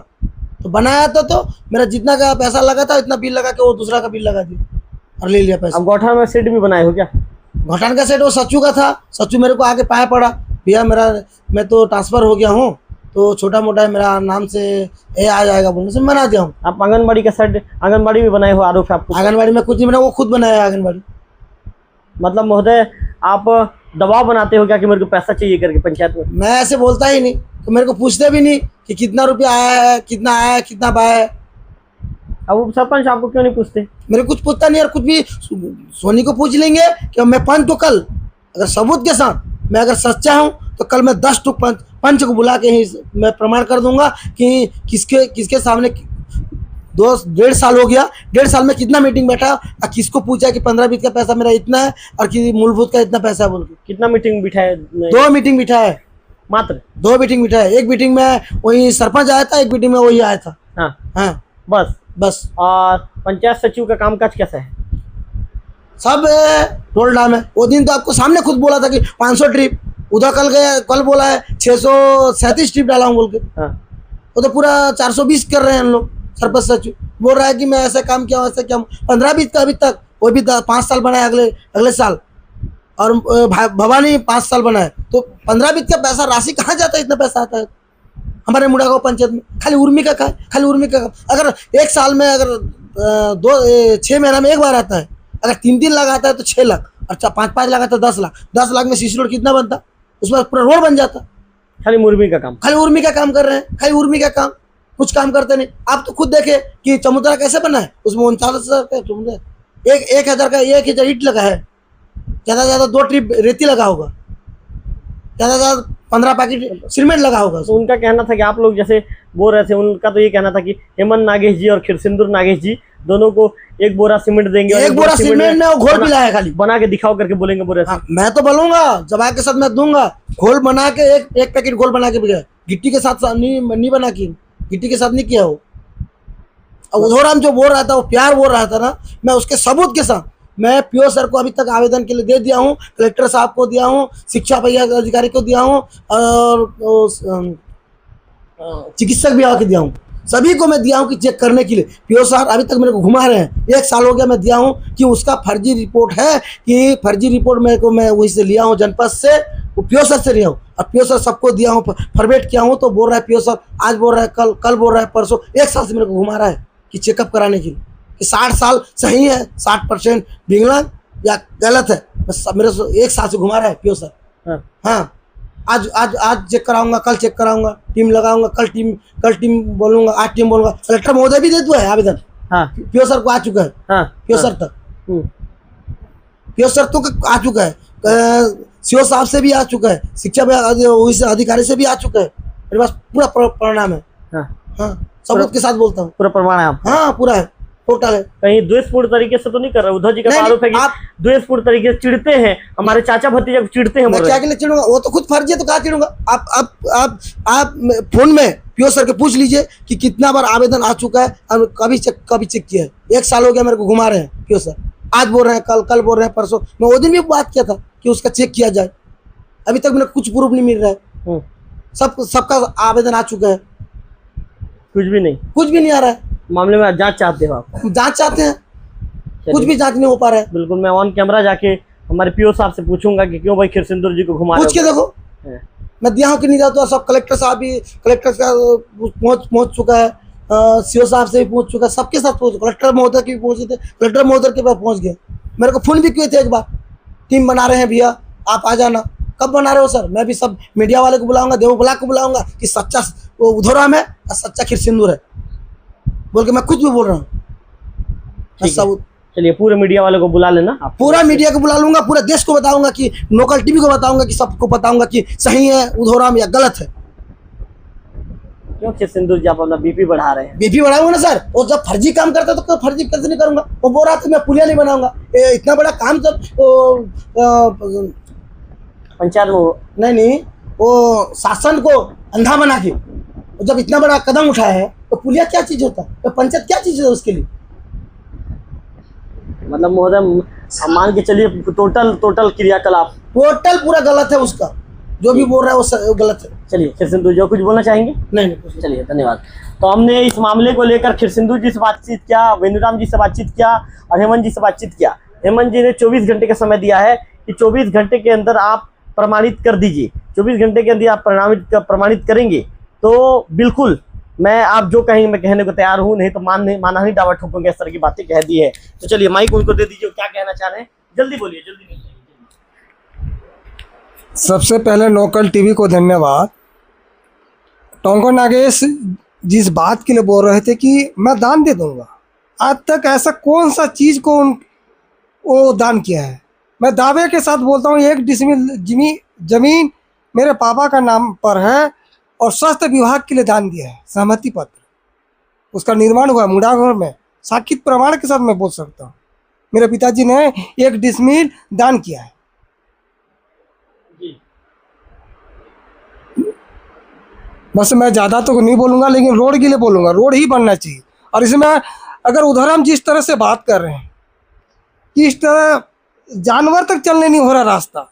तो बनाया था, तो मेरा जितना का पैसा लगा था इतना बिल लगा के वो दूसरा का बिल लगा दिया और ले लिया पैसा। अब गौठान में सेट भी बनाए हो क्या? गौठान का सेट वो सच्चू का था। सच्चू मेरे को आगे पाया पड़ा, भैया मैं तो ट्रांसफर हो गया हूँ, तो छोटा मोटा मेरा नाम से ये आ जाएगा बोलने से बना दिया हूँ। आप आंगनबाड़ी का साइड आंगनबाड़ी भी बनाए हो, आरोप है आपको? आंगनबाड़ी में कुछ नहीं बना, वो खुद बनाया है आंगनबाड़ी। मतलब महोदय आप दबाव बनाते हो क्या कि मेरे को पैसा चाहिए करके पंचायत में? मैं ऐसे बोलता ही नहीं, तो मेरे को पूछते भी नहीं कि कितना रुपया आया है, कितना आया है, कितना पाया है। अब वो सरपंच आपको क्यों नहीं पूछते? मेरे कुछ पूछता नहीं, और कुछ भी सोनी को पूछ लेंगे कि मैं पंच तो कल अगर सबूत के साथ मैं अगर सच्चा हूँ तो कल मैं 10 टुक पंच को बुला के ही मैं प्रमाण कर दूंगा कि किसके सामने 2-1.5 साल हो गया, 1.5 साल में कितना मीटिंग बैठा और किसको पूछा कि 15-20 का पैसा मेरा इतना है और कि मूलभूत का इतना पैसा है बोल के। कितना मीटिंग बिठाए? 2 मीटिंग बिठा है, मात्र 2 मीटिंग बिठा है। एक मीटिंग में वही सरपंच आया था, एक मीटिंग में वही आया था। हाँ हाँ बस। और पंचायत सचिव का कामकाज कैसा है? सब टोल डाम है। वो दिन तो आपको सामने खुद बोला था कि 500 ट्रिप, उधर कल बोला है 637 ट्रिप डाला हूँ बोल के। हाँ वो तो पूरा 420 कर रहे हैं हम लोग। सरपंच सचिव बोल रहा है कि मैं ऐसा काम किया हूँ, ऐसा क्या 15-20 का अभी तक, वो भी 5 साल बनाया अगले साल, और भवानी 5 साल बनाए, तो 15-20 का पैसा राशि कहाँ जाता है? इतना पैसा आता है हमारे मुड़ागांव पंचायत में। खाली उर्मी का खाली उर्मी का। अगर एक साल में अगर 6 महीना में एक बार आता है, अगर 3-3 लाख आता है तो 6 लाख, और 5-5 लाख आता है 10 लाख। 10 लाख में सीसी रोड कितना बनता? उसमें पूरा रोड बन जाता। खाली मुर्मी का काम, खाली उर्मी का काम कर रहे हैं, खाली उर्मी का काम, कुछ काम करते नहीं। आप तो खुद देखे कि चमुद्रा कैसे बना है, उसमें 39,000 का चमुद्रा, 1,000 का 1,000 ईंट लगा है, ज़्यादा से ज़्यादा 2 ट्रिप रेती लगा होगा, ज़्यादा से ज़्यादा 15 पैकेट सीमेंट लगा होगा। तो उनका कहना था कि आप लोग जैसे बोल रहे थे, उनका तो ये कहना था कि हेमंत नागेश जी और खिरसिंदूर नागेश जी दोनों को 1 बोरा सीमेंट देंगे, और 1 बोरा सीमेंट में वो घोल पिला है खाली, बना के दिखाओ करके बोलेंगे बोले। हाँ, मैं तो बोलूंगा जवाब के साथ मैं दूंगा। घोल बना के एक पैकेट घोल बना के भी गया, गिट्टी के साथ नहीं बना की, गिट्टी के साथ नहीं किया वो। और उधोराम जो बोल रहा था, वो प्यार बोल रहा था ना, मैं उसके सबूत के साथ मैं पीओ सर को अभी तक आवेदन के लिए दे दिया हूँ, कलेक्टर साहब को दिया हूँ, शिक्षा विभाग अधिकारी को दिया हूँ, और चिकित्सक विभाग को दिया हूँ। सभी को मैं दिया हूँ कि चेक करने के लिए। पीओ सर अभी तक मेरे को घुमा रहे हैं, 1 साल हो गया मैं दिया हूँ कि उसका फर्जी रिपोर्ट है, कि फर्जी रिपोर्ट मेरे को मैं वहीं से लिया हूँ, जनपद से, वो पीओ सर से लिया हूँ, और पीओ सर सबको दिया हूँ, फॉरवर्ड किया हूँ। तो बोल रहा है पीओ सर, आज बोल रहा है कल बोल रहा है परसों, 1 साल से मेरे को घुमा रहा है कि चेकअप कराने के लिए कि 60 साल सही है, 60% विकलांग या गलत है। बस मेरे 1 साल से घुमा रहा है पीओ सर। हाँ, आज चेक कराऊंगा, कल चेक कराऊंगा, टीम लगाऊंगा, कल टीम बोलूंगा, आज टीम बोलूंगा। कलेक्टर महोदय भी दे दिया है आवेदन। हाँ, पीओ सर को आ चुका है। हाँ, पीओ सर तक, पीओ सर तो आ चुका है, सीओ साहब से भी आ चुका है, शिक्षा अधिकारी से भी आ चुका है। मेरे पास पूरा परिणाम है। हाँ, सबूत के साथ बोलता हूँ, पूरा प्रमाण है। हाँ, पूरा है, टोटल है। कहीं द्वेषपूर्ण तरीके से तो नहीं कर रहे? उद्धव जी का आरोप है कि आप द्वेषपूर्ण तरीके से चिढ़ते हैं, हमारे चाचा भतीजा को चिढ़ते हैं। मैं क्या के लिए चिढ़ूंगा? वो तो खुद फर्जी है, तो कहाँ चिढ़ूंगा? आप फोन में पीओ सर के पूछ लीजिए कि कितना बार आवेदन आ चुका है और कभी चेक किया है। 1 साल हो गया मेरे को घुमा रहे हैं पीओ सर। आज बोल रहे हैं कल बोल रहे हैं परसों। मैं वो दिन भी बात किया था कि उसका चेक किया जाए, अभी तक मेरे कुछ प्रूफ नहीं मिल रहा है। सबका आवेदन आ चुका है, कुछ भी नहीं आ रहा है। मामले में जांच चाहते हो आप? जांच चाहते हैं, कुछ भी जांच नहीं हो पा रहा है। बिल्कुल, मैं ऑन कैमरा जाके हमारे पीओ साहब से पूछूंगा कि क्यों भाई खिरसिंदूर जी को घुमा रहे हो। पूछ के देखो, मैं दिया हूँ कि नहीं दिया। तो सब कलेक्टर साहब भी, कलेक्टर का पहुंच चुका है, सीओ साहब से भी पहुंच चुका है, सबके साथ पहुंच, कलेक्टर महोदय के भी पहुंचे थे, कलेक्टर महोदय के पास पहुंच गए। मेरे को फोन भी किए थे एक बार, टीम बना रहे हैं भैया, आप आ जाना। कब बना रहे हो सर? मैं भी सब मीडिया वाले को बुलाऊंगा, देव ब्लाक को बुलाऊंगा कि सच्चा वो उधोराम है और सच्चा खिरसिंदूर है बोल के मैं कुछ भी बोल रहा हूँ। सब चलिए, पूरे मीडिया वाले को बुला लेना आप। पूरा मीडिया को बुला लूंगा, पूरे देश को बताऊंगा, कि लोकल टीवी को बताऊंगा, कि सबको बताऊंगा कि सही है उधोराम या गलत है। क्यों खिरसिंदूर जी आप अपना बीपी बढ़ा रहे हैं? बीपी बढ़ाऊंगा ना सर, और जब फर्जी काम करता है तो फर्जी कैसे नहीं करूंगा? वो बोल रहा था मैं पुलिया नहीं बनाऊंगा, इतना बड़ा काम जब पंचायत में नहीं, वो शासन को अंधा बना के जब इतना बड़ा कदम उठाया है, तो पुलिया क्या चीज होता है, तो पंचायत क्या चीज है उसके लिए? मतलब महोदय, मान के चलिए टोटल क्रियाकलाप टोटल पूरा गलत है उसका, जो भी बोल रहा है वो गलत है। चलिए, खिरसिंदूर जी कुछ बोलना चाहेंगे? नहीं। चलिए, धन्यवाद। तो हमने इस मामले को लेकर खिरसिंदूर जी से बातचीत किया, वेणुराम जी से बातचीत किया और हेमंत जी से बातचीत किया। हेमंत जी ने 24 घंटे का समय दिया है कि 24 घंटे के अंदर आप प्रमाणित कर दीजिए। 24 घंटे के अंदर आप प्रमाणित करेंगे तो बिल्कुल मैं आप जो कहेंगे मैं कहने को तैयार हूँ, नहीं तो मानहानि दावा ठोकूंगा, इस तरह की बातें कह दी है। तो चलिए माइक उनको दे दीजिए, क्या कहना चाह रहे हैं, जल्दी बोलिए, जल्दी नहीं। सबसे पहले लोकल टीवी को धन्यवाद। टोंको नागेश जिस बात के लिए बोल रहे थे कि मैं दान दे दूंगा, आज तक ऐसा कौन सा चीज़ को वो दान किया है? मैं दावे के साथ बोलता हूँ 1 डिसमिल जमीन मेरे पापा का नाम पर है और स्वास्थ्य विभाग के लिए दान दिया है, सहमति पत्र उसका निर्माण हुआ मुड़ाघर में, साक्षित प्रमाण के साथ मैं बोल सकता हूँ मेरे पिताजी ने 1 डिसमिल दान किया है। बस मैं ज़्यादा तो नहीं बोलूँगा, लेकिन रोड के लिए बोलूँगा, रोड ही बनना चाहिए। और इसमें अगर उधर हम जिस तरह से बात कर रहे हैं कि इस तरह जानवर तक चलने नहीं हो रहा रास्ता,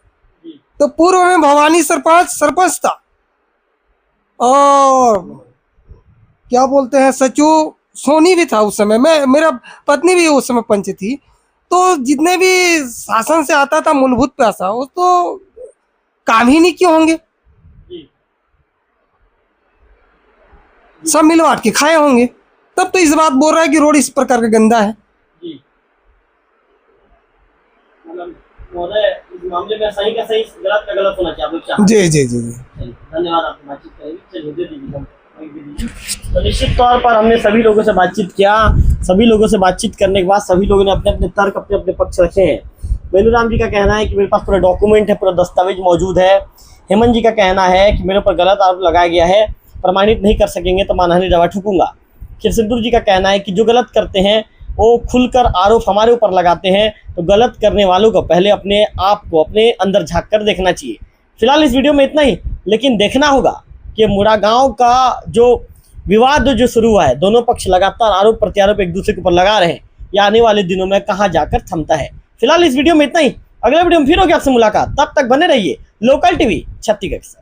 तो पूर्व में भवानी सरपंच था और क्या बोलते हैं सचू सोनी भी था उस समय, मेरा पत्नी भी उस समय पंच थी। तो जितने भी शासन से आता था मूलभूत पैसा, वो तो काम ही नहीं किए होंगे, सब मिलवाट के खाए होंगे, तब तो इस बात बोल रहा है कि रोड इस प्रकार का गंदा है। इस मामले में सही का सही, गलत का गलत होना चाहिए, आप लोग चाहते हैं। जी जी जी जी धन्यवाद, आपकी बातचीत करेंगे। चलिए दे दीजिए। तो निश्चित तौर पर हमने सभी लोगों से बातचीत किया, सभी लोगों से बातचीत करने के बाद सभी लोगों ने अपने अपने तर्क, अपने अपने पक्ष रखे हैं। वेलूराम जी का कहना है कि मेरे पास पूरा डॉक्यूमेंट है, पूरा दस्तावेज मौजूद है। हेमंत जी का कहना है कि मेरे ऊपर गलत आरोप लगाया गया है, प्रमाणित नहीं कर सकेंगे तो मानहानि दावा ठोकूंगा। सिद्धू जी का कहना है कि जो गलत करते हैं वो खुलकर आरोप हमारे ऊपर लगाते हैं, तो गलत करने वालों को पहले अपने आप को अपने अंदर झांक कर देखना चाहिए। फिलहाल इस वीडियो में इतना ही, लेकिन देखना होगा कि मुड़ागांव का जो विवाद जो शुरू हुआ है, दोनों पक्ष लगातार आरोप प्रत्यारोप एक दूसरे के ऊपर लगा रहे हैं, या आने वाले दिनों में कहाँ जाकर थमता है। फिलहाल इस वीडियो में इतना ही, अगले वीडियो में फिर होगी आपसे मुलाकात, तब तक बने रहिए लोकल टीवी छत्तीसगढ़ से।